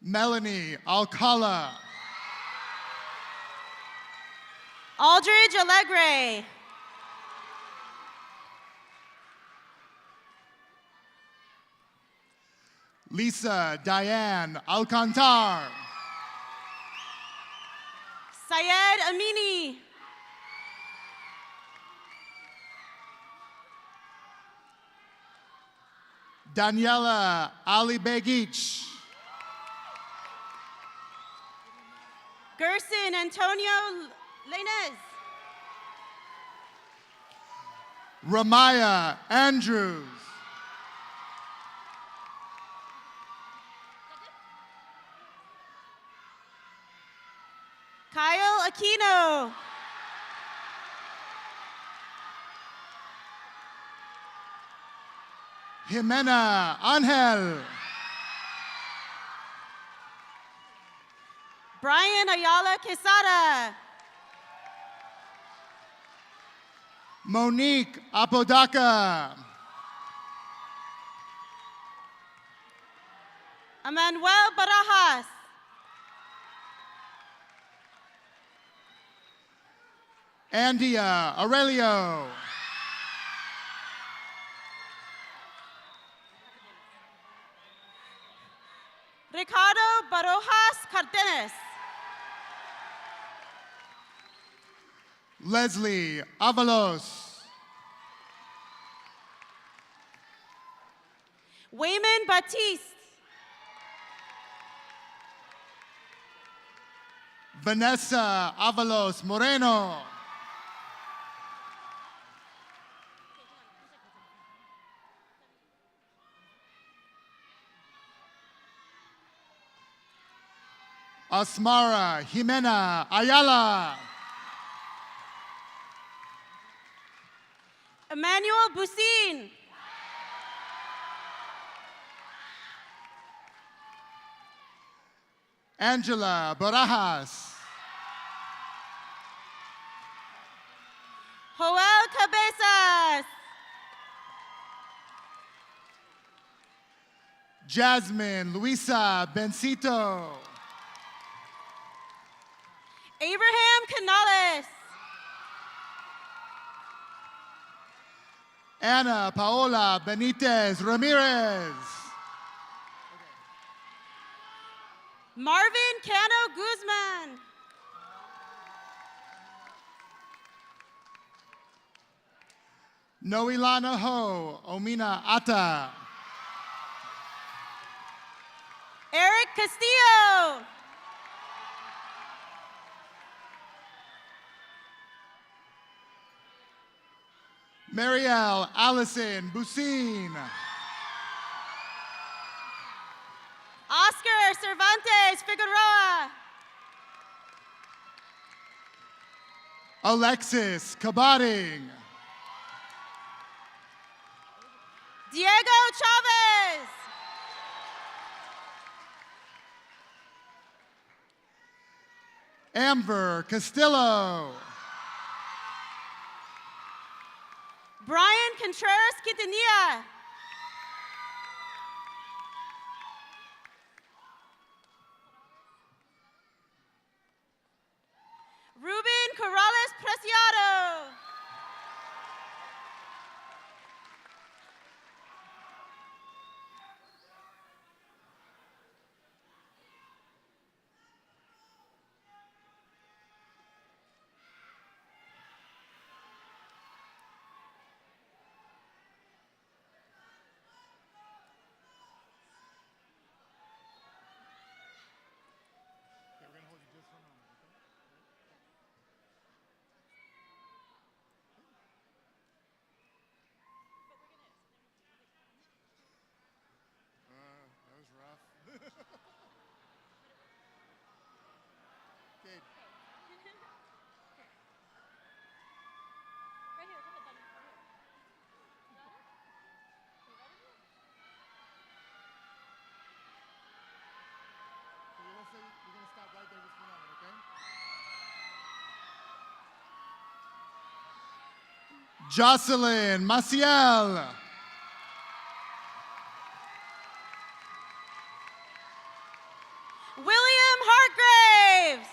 Melanie Alcala. Aldridge Allegre. Lisa Diane Alcantar. Syed Amini. Daniela Ali Begich. Gerson Antonio Lainez. Ramaya Andrews. Kyle Aquino. Jimena Angel. Brian Ayala Quesada. Monique Apodaca. Emmanuel Barajas. Andia Aurelio. Ricardo Barojas Cardenas. Leslie Avalos. Wayman Batiste. Vanessa Avalos Moreno. Asmara Jimena Ayala. Emmanuel Busin. Angela Barajas. Joel Cabezas. Jasmine Luisa Bencito. Abraham Canales. Ana Paola Benitez Ramirez. Marvin Cano Guzman. Noelana Ho Omina Ata. Eric Castillo. Marielle Allison Busin. Oscar Cervantes Figueroa. Alexis Kabading. Diego Chavez. Amber Castillo. Brian Contreras Quintanilla. Ruben Corrales Preciado. That was rough. Okay. So you're gonna stop right there just for a moment, okay? Jocelyn Maciel. William Hargraves.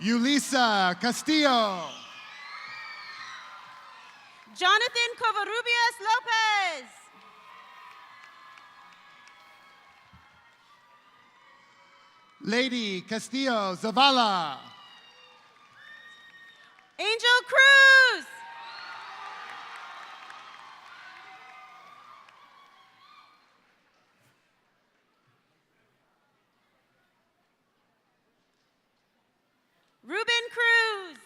Yulisa Castillo. Jonathan Covarrubias Lopez. Lady Castillo Zavala. Angel Cruz. Ruben Cruz.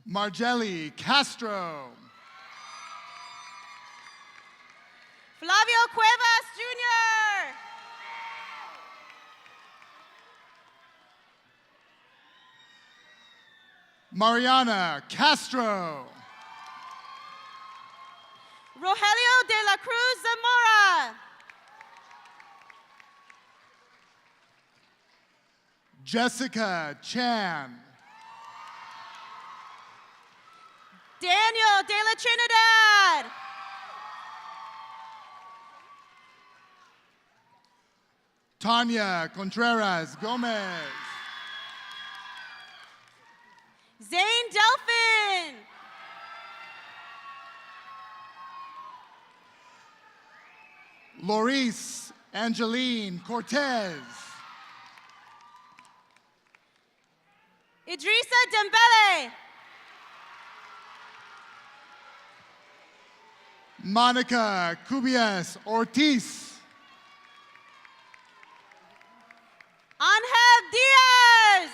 Margelli Castro. Flavio Cuevas Jr. Mariana Castro. Rogelio de la Cruz Zamora. Jessica Chan. Daniel de la Trinidad. Tanya Contreras Gomez. Zane Delphin. Loris Angeline Cortez. Idrissa Dembele. Monica Cubias Ortiz. Angel Diaz.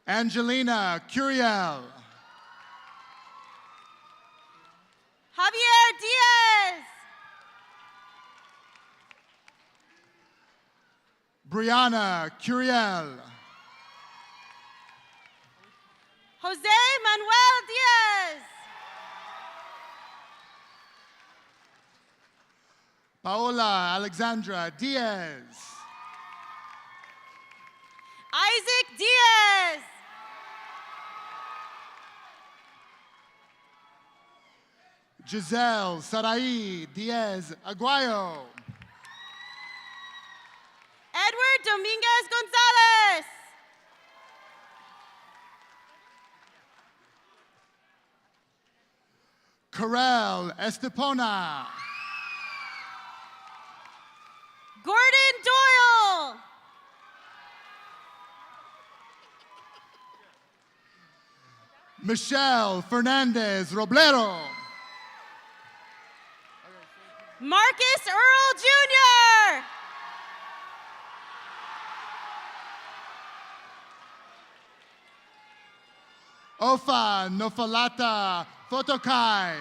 Angelina Curiel. Javier Diaz. Brianna Curiel. Jose Manuel Diaz. Paola Alexandra Diaz. Isaac Diaz. Giselle Sarai Diaz Aguayo. Edward Dominguez Gonzalez. Karel Estepona. Gordon Doyle. Michelle Fernandez Roblero. Marcus Earl Jr. Ofa Nofalata Fotokai.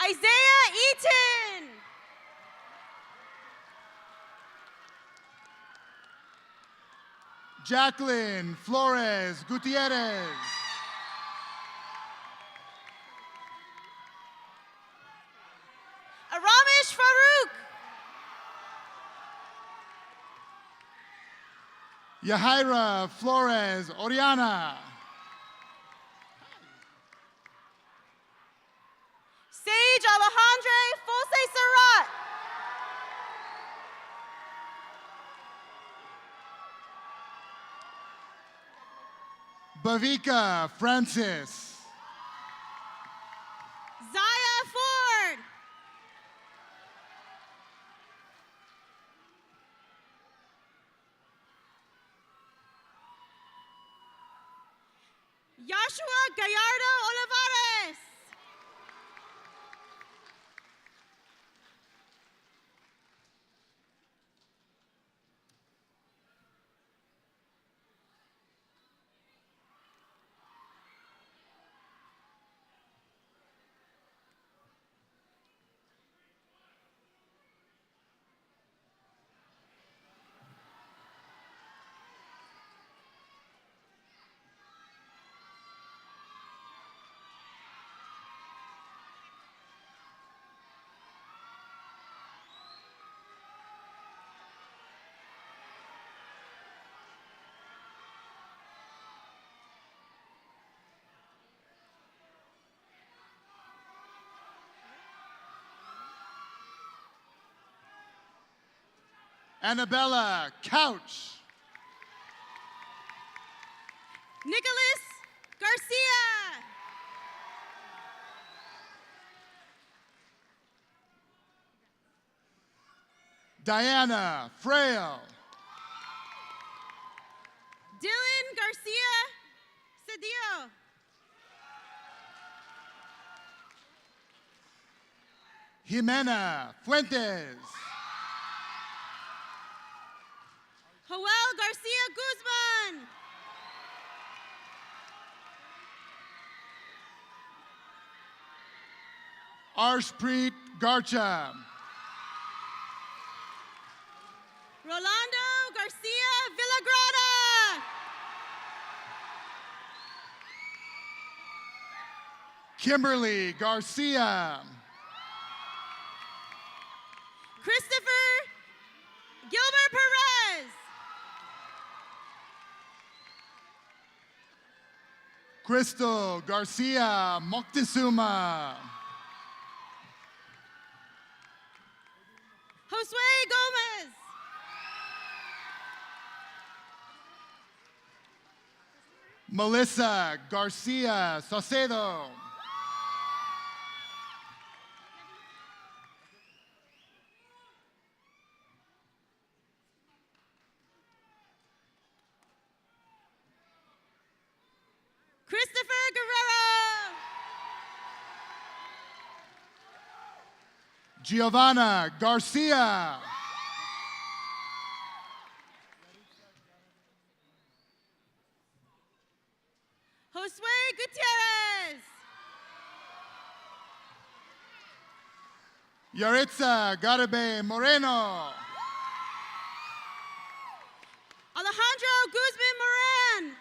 Isaiah Eaton. Jacqueline Flores Gutierrez. Aramish Farouk. Yahaira Flores Oriana. Sage Alejandre Fose Surratt. Bavika Francis. Zaya Ford. Joshua Gallardo Olivares. Annabella Couch. Nicholas Garcia. Diana Frail. Dylan Garcia Cedillo. Jimena Fuentes. Joel Garcia Guzman. Arshpreet Garcha. Rolando Garcia Villagrana. Kimberly Garcia. Christopher Gilbert Perez. Crystal Garcia Moctezuma. Josue Gomez. Melissa Garcia Saucedo. Christopher Guerrero. Giovanna Garcia. Josue Gutierrez. Yaritza Garbe Moreno. Alejandro Guzman Moran.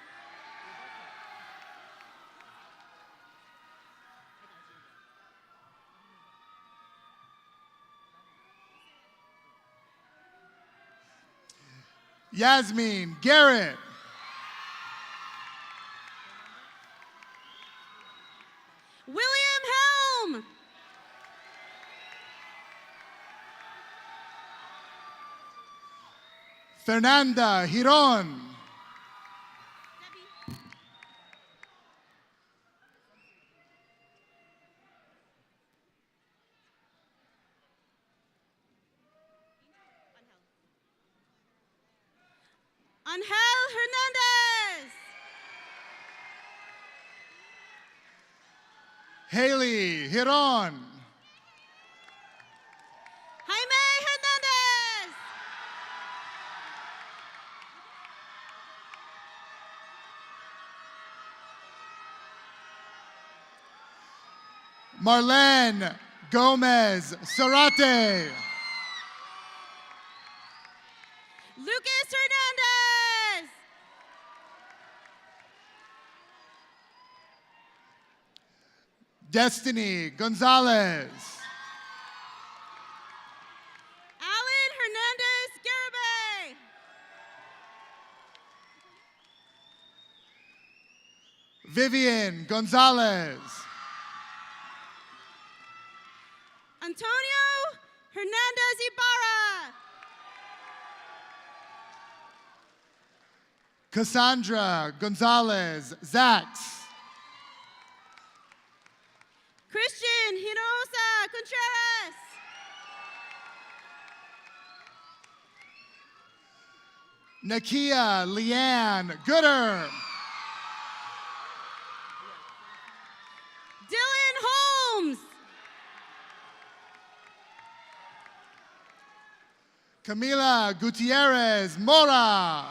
Yasmin Garrett. William Helm. Fernanda Giron. Angel Hernandez. Haley Giron. Jaime Hernandez. Marlene Gomez Sarate. Lucas Hernandez. Destiny Gonzalez. Alan Hernandez Garibay. Vivian Gonzalez. Antonio Hernandez Ibarra. Cassandra Gonzalez Zax. Christian Hinojosa Contreras. Nakia Leanne Gooder. Dylan Holmes. Camila Gutierrez Mora.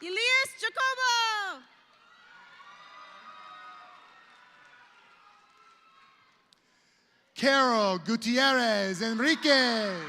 Elias Jacobo. Carol Gutierrez Enriquez.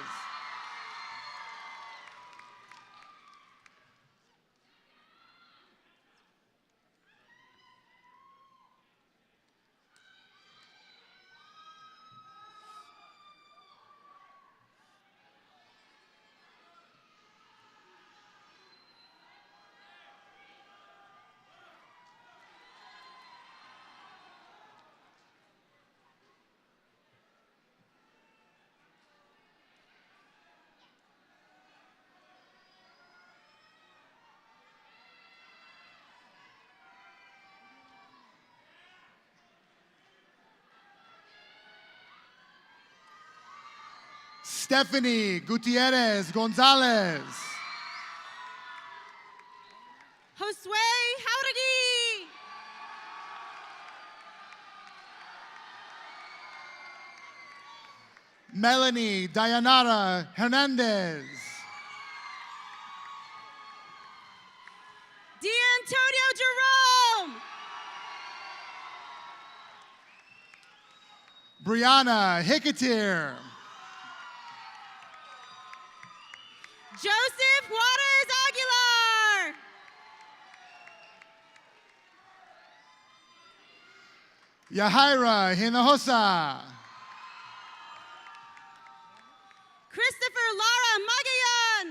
Stephanie Gutierrez Gonzalez. Josue Jauregui. Melanie Dayanara Hernandez. D'Antonio Jerome. Brianna Hicketeer. Joseph Juarez Aguilar. Yahaira Hinojosa. Christopher Lara Magayan.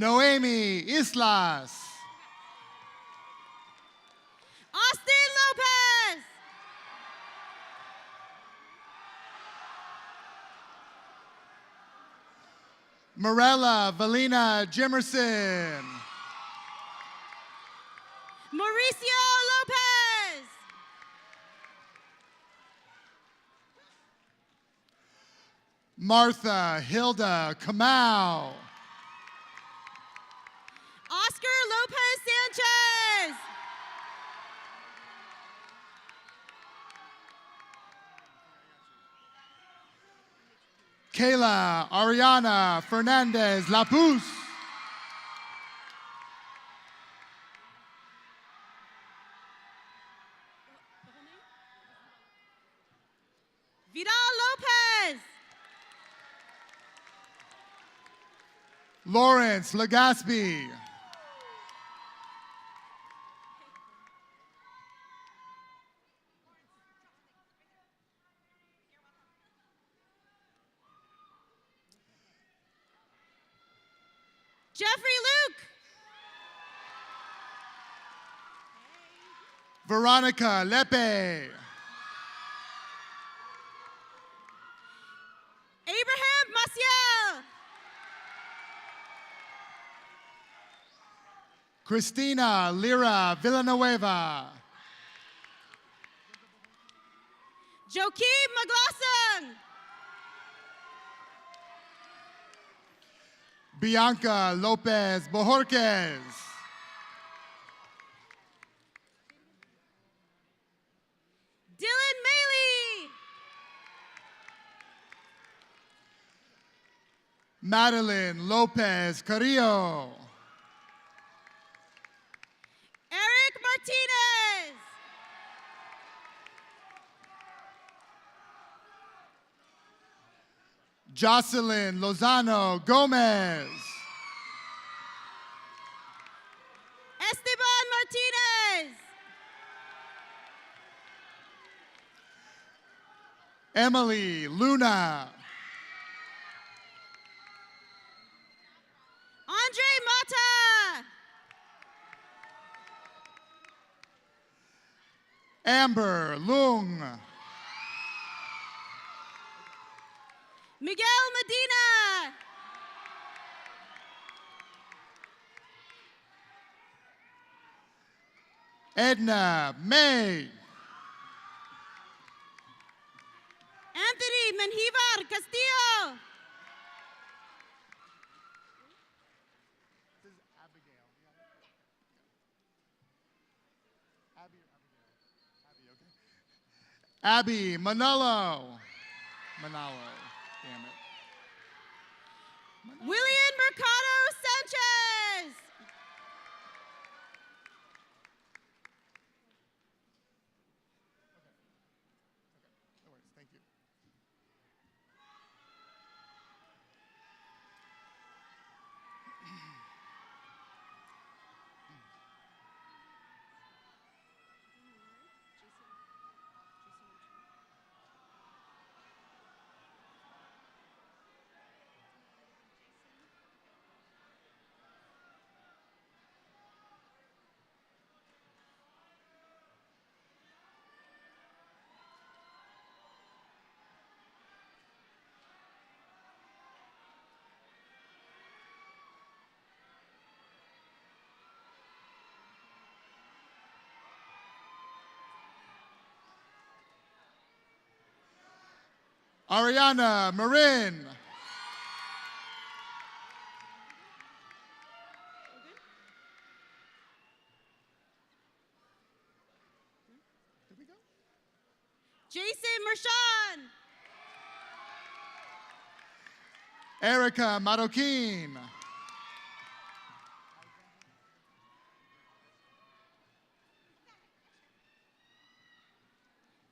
Noemi Islas. Austin Lopez. Morella Valina Jimerson. Mauricio Lopez. Martha Hilda Kamau. Oscar Lopez Sanchez. Kayla Ariana Fernandez Lapus. Vidal Lopez. Lawrence Legaspi. Jeffrey Luke. Veronica Lepe. Abraham Maciel. Christina Lira Villanueva. Joaquin McGlosson. Bianca Lopez Bojorquez. Dylan Maley. Madeline Lopez Carrillo. Eric Martinez. Jocelyn Lozano Gomez. Esteban Martinez. Emily Luna. Andre Mata. Amber Lung. Miguel Medina. Edna May. Anthony Menjivar Castillo. Abby Manolo. Manalo. Damn it. William Mercado Sanchez. No worries. Thank you. Ariana Marin. Jason Mershon. Erica Maroquin.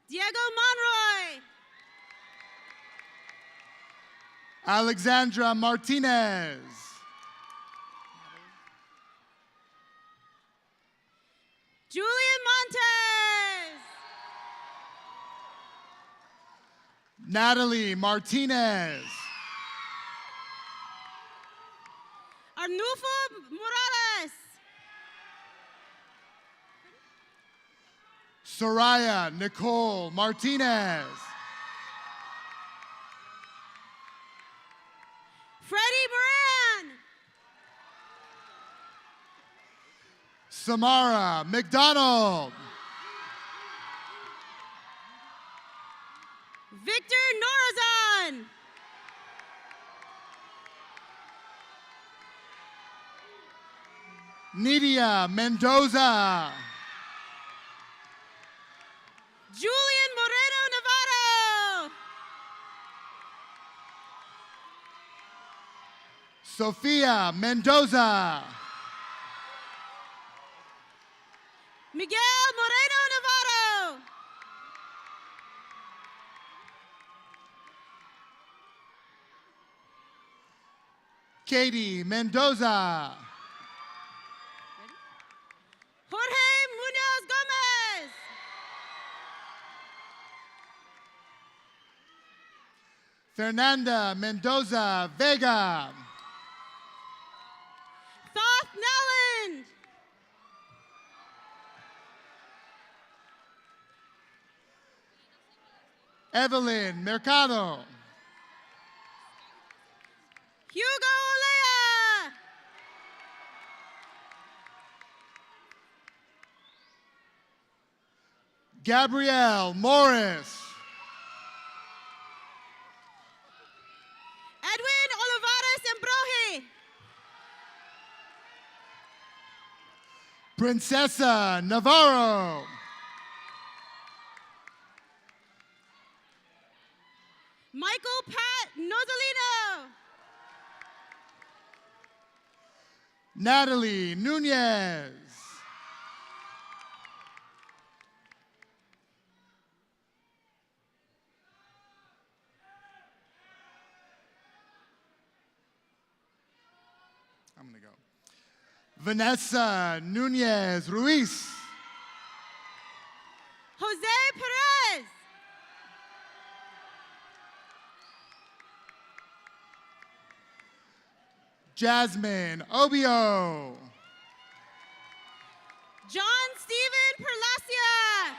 Diego Monroy. Alexandra Martinez. Julian Montes. Natalie Martinez. Our Arnulfo Morales. Soraya Nicole Martinez. Freddie Moran. Samara McDonald. Victor Norazan. Nidia Mendoza. Julian Moreno Navarro. Sofia Mendoza. Miguel Moreno Navarro. Katie Mendoza. Jorge Munoz Gomez. Fernanda Mendoza Vega. Thoth Nelland. Evelyn Mercado. Hugo Olea. Gabrielle Morris. Edwin Olivares Embroje. Princesa Navarro. Michael Pat Nozolino. Natalie Nunez. I'm going to go. Vanessa Nunez Ruiz. Jose Perez. Jasmine Obio. John Steven Perlacia.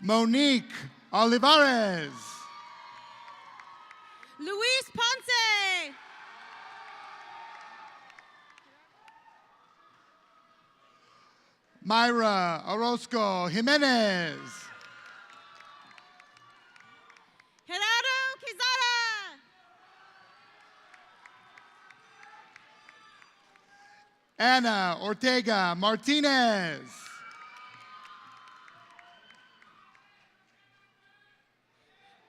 Monique Olivares. Luis Ponce. Myra Orozco Jimenez. Gerardo Quezada. Ana Ortega Martinez.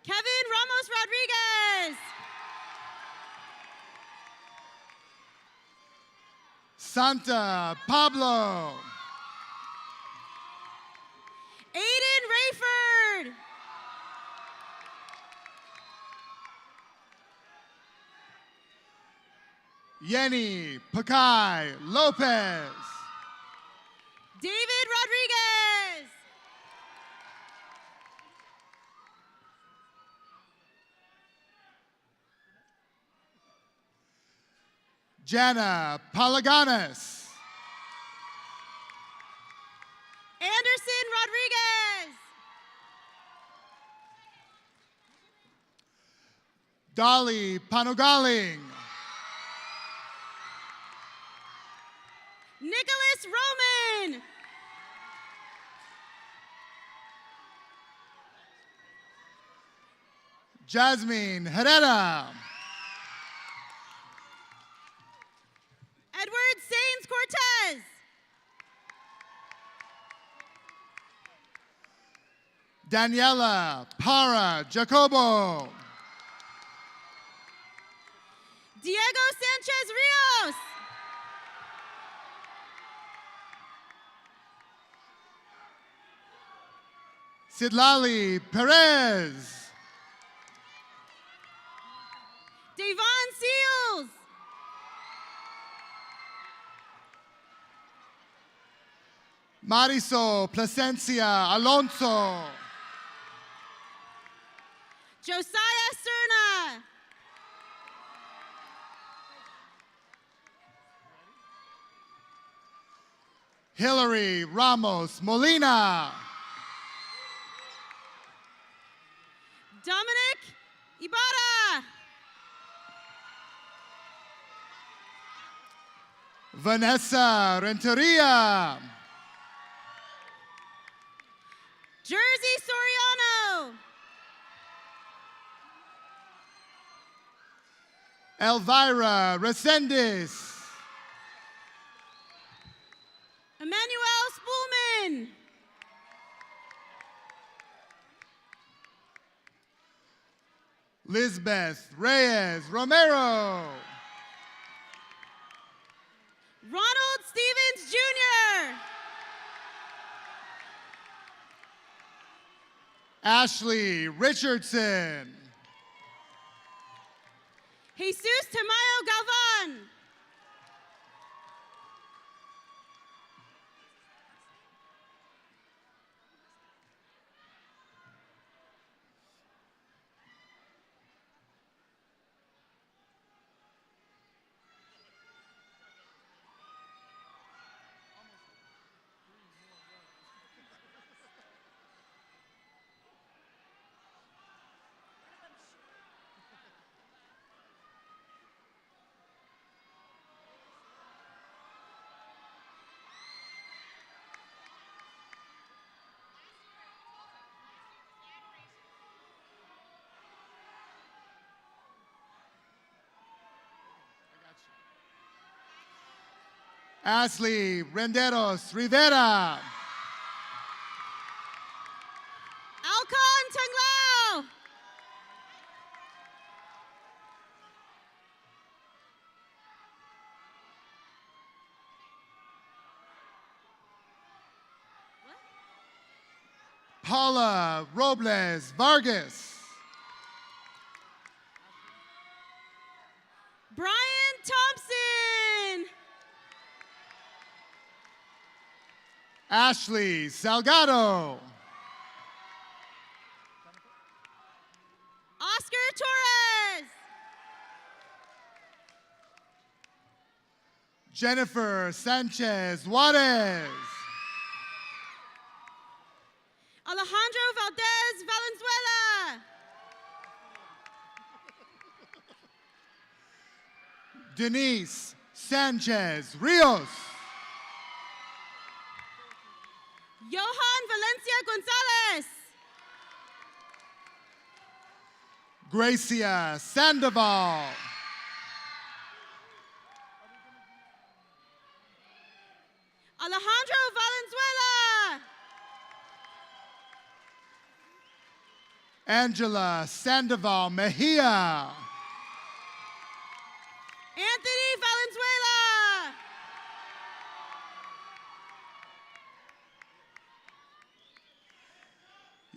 Kevin Ramos Rodriguez. Santa Pablo. Aiden Rayford. Yenny Pakai Lopez. David Rodriguez. Jana Palaganas. Anderson Rodriguez. Dolly Panogaling. Nicholas Roman. Jasmine Herrera. James Cortez. Daniela Para Jacobo. Diego Sanchez Rios. Sidlali Perez. Devon Seals. Marisol Plasencia Alonso. Josiah Serna. Hillary Ramos Molina. Dominic Ibarra. Vanessa Renteria. Jersey Soriano. Elvira Resendez. Emmanuel Spoolman. Lisbeth Reyes Romero. Ronald Stevens Jr. Ashley Richardson. Jesus Tamayo Galvan. Ashley Renderos Rivera. Alcon Tanglao. Paula Robles Vargas. Brian Thompson. Ashley Salgado. Oscar Torres. Jennifer Sanchez Juarez. Alejandro Valdez Valenzuela. Denise Sanchez Rios. Johan Valencia Gonzalez. Gracia Sandoval. Alejandro Valenzuela. Angela Sandoval Mejia. Anthony Valenzuela.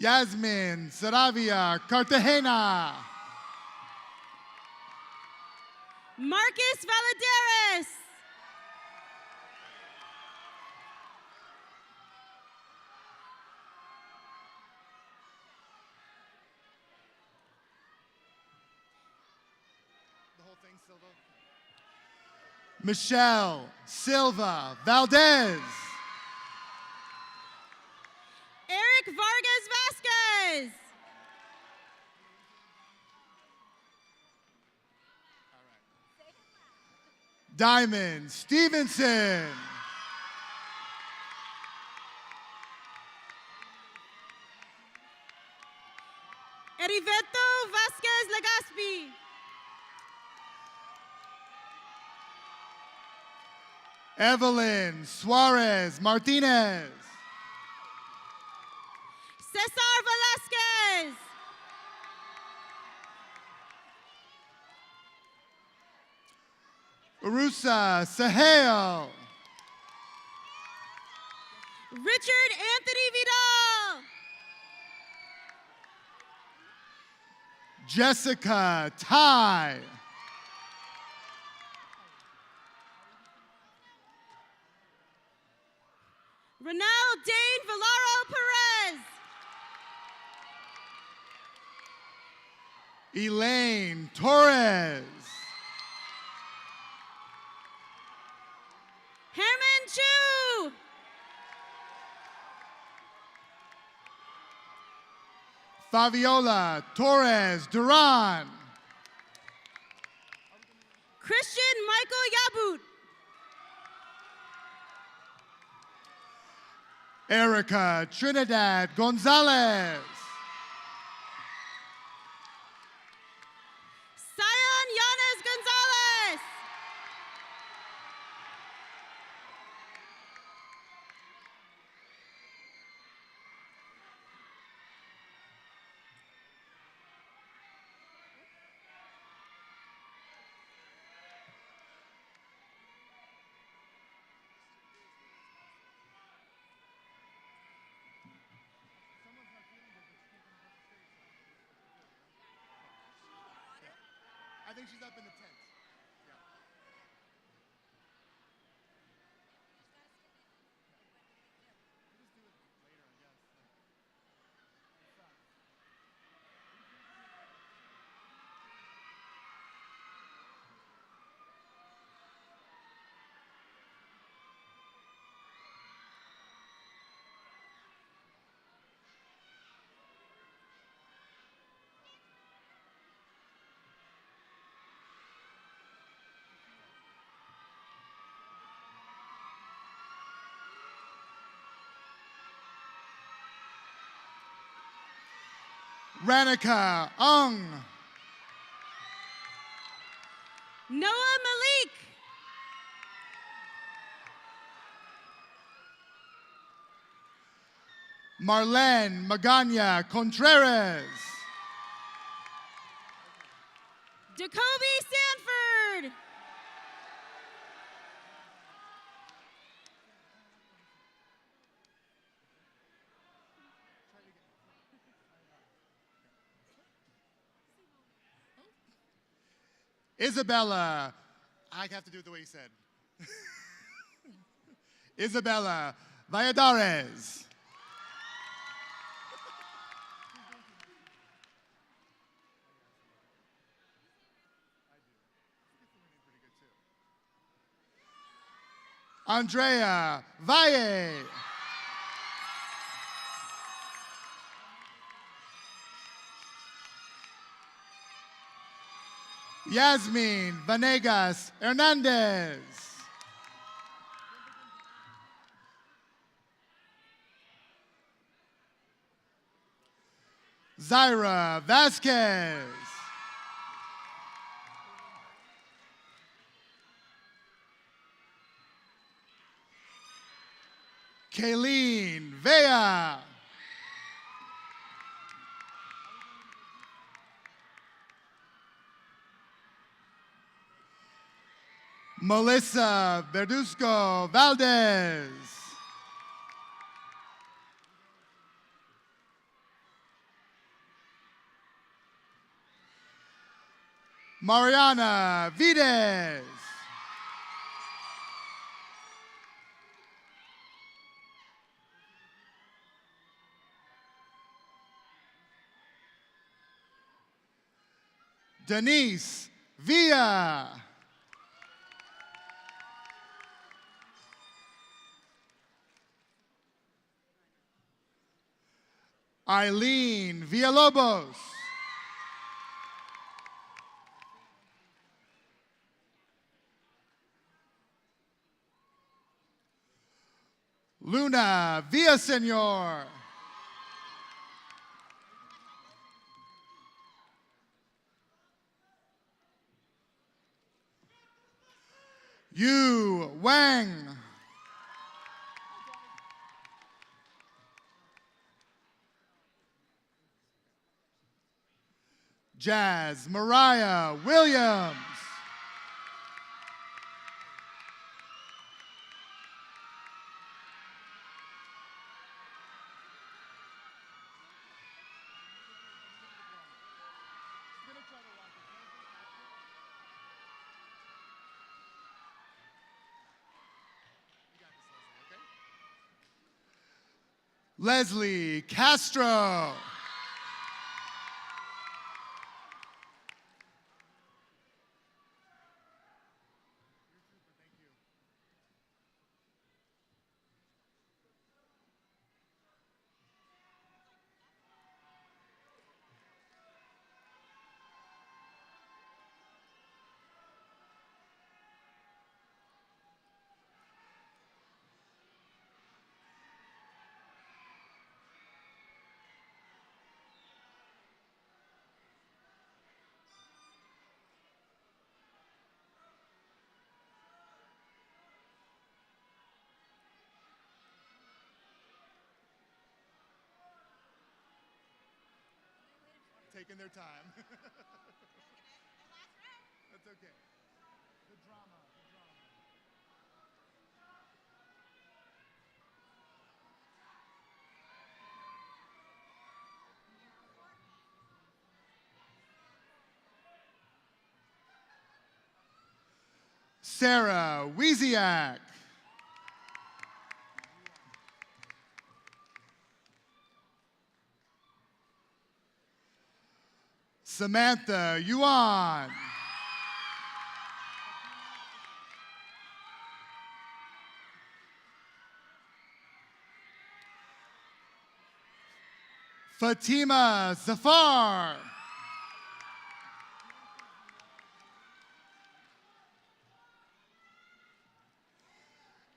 Yasmin Saravia Cartagena. Marcus Valadares. Michelle Silva Valdez. Eric Vargas Vasquez. Diamond Stevenson. Heriberto Vasquez Legaspi. Evelyn Suarez Martinez. Cesar Velasquez. Urusa Sahel. Richard Anthony Vidal. Jessica Tai. Ronald Dane Villaro Perez. Elaine Torres. Herman Chu. Fabiola Torres Duran. Christian Michael Yabut. Erica Trinidad Gonzalez. Sion Yanes Gonzalez. I think she's up in the tent. Ranika Ung. Noah Malik. Marlene Magana Contreras. Jacoby Sanford. Isabella, I have to do it the way he said. Isabella Valladares. Andrea Valle. Yasmin Vanegas Hernandez. Zaira Vasquez. Kayleen Vea. Melissa Verduzco Valdez. Mariana Vides. Denise Villa. Eileen Villalobos. Luna Villasenor. Yu Wang. Jazz Mariah Williams. Leslie Castro. Taking their time. That's okay. The drama, the drama. Sarah Weziak. Samantha Yuan. Fatima Zafar.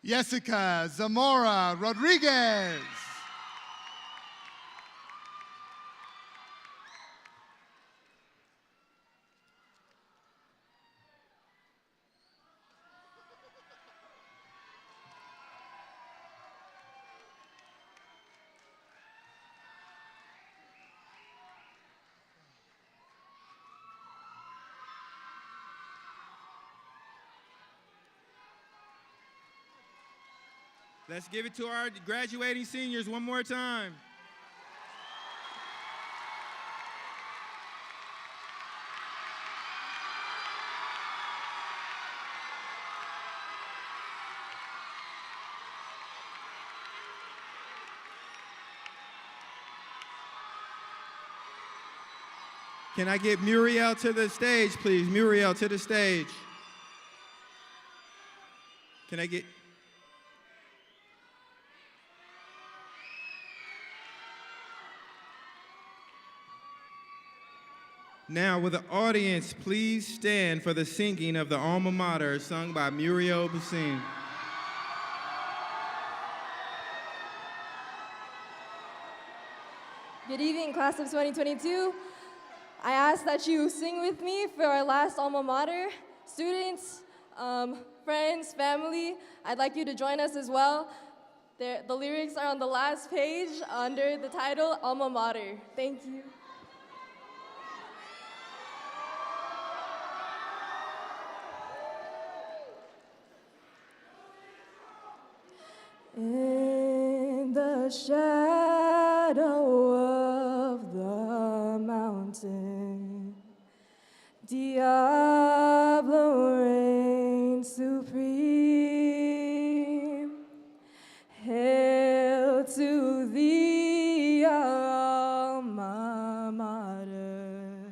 Jessica Zamora Rodriguez. Let's give it to our graduating seniors one more time. Can I get Muriel to the stage, please? Muriel to the stage. Can I get... Now, will the audience please stand for the singing of the Alma Mater sung by Muriel Basim. Good evening, class of 2022. I ask that you sing with me for our last alma mater. Students, friends, family, I'd like you to join us as well. The lyrics are on the last page under the title Alma Mater. Thank you. In the shadow of the mountain, Diablo reigns supreme. Hail to thee, our alma mater,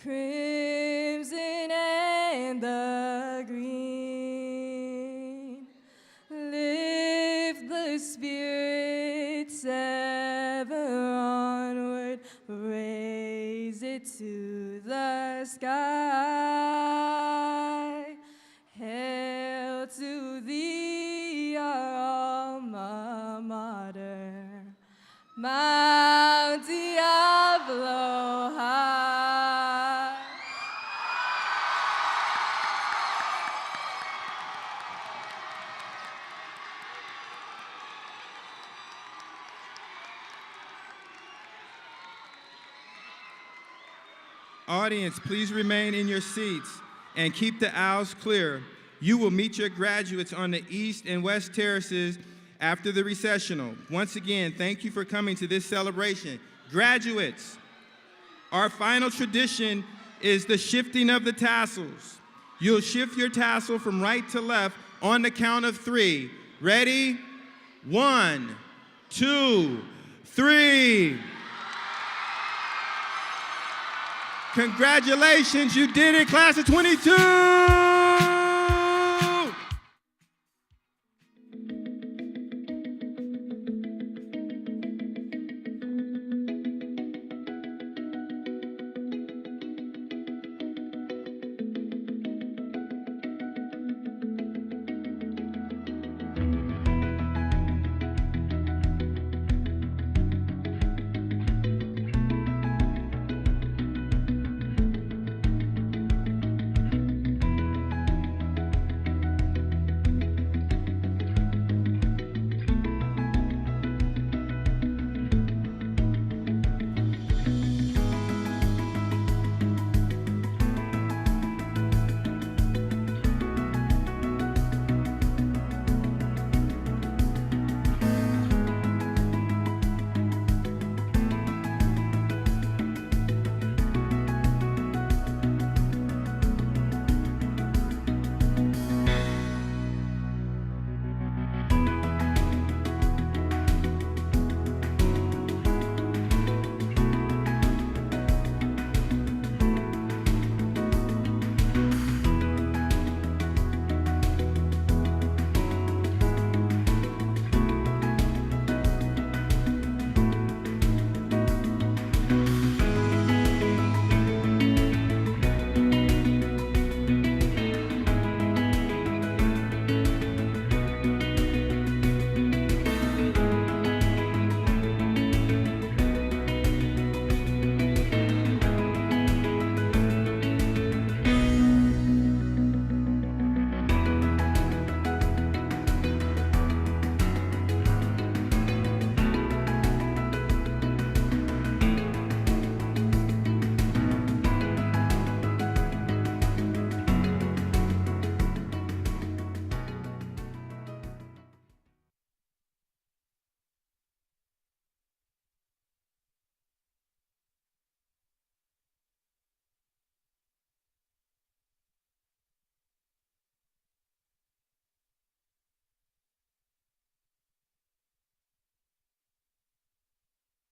crimson and the green. Lift the spirits ever onward, raise it to the sky. Hail to thee, our alma mater, Mount Diablo high. Audience, please remain in your seats and keep the aisles clear. You will meet your graduates on the east and west terraces after the recessional. Once again, thank you for coming to this celebration. Graduates, our final tradition is the shifting of the tassels. You'll shift your tassel from right to left on the count of 3. Ready? 1, 2, 3. Congratulations, you did it, class of 22!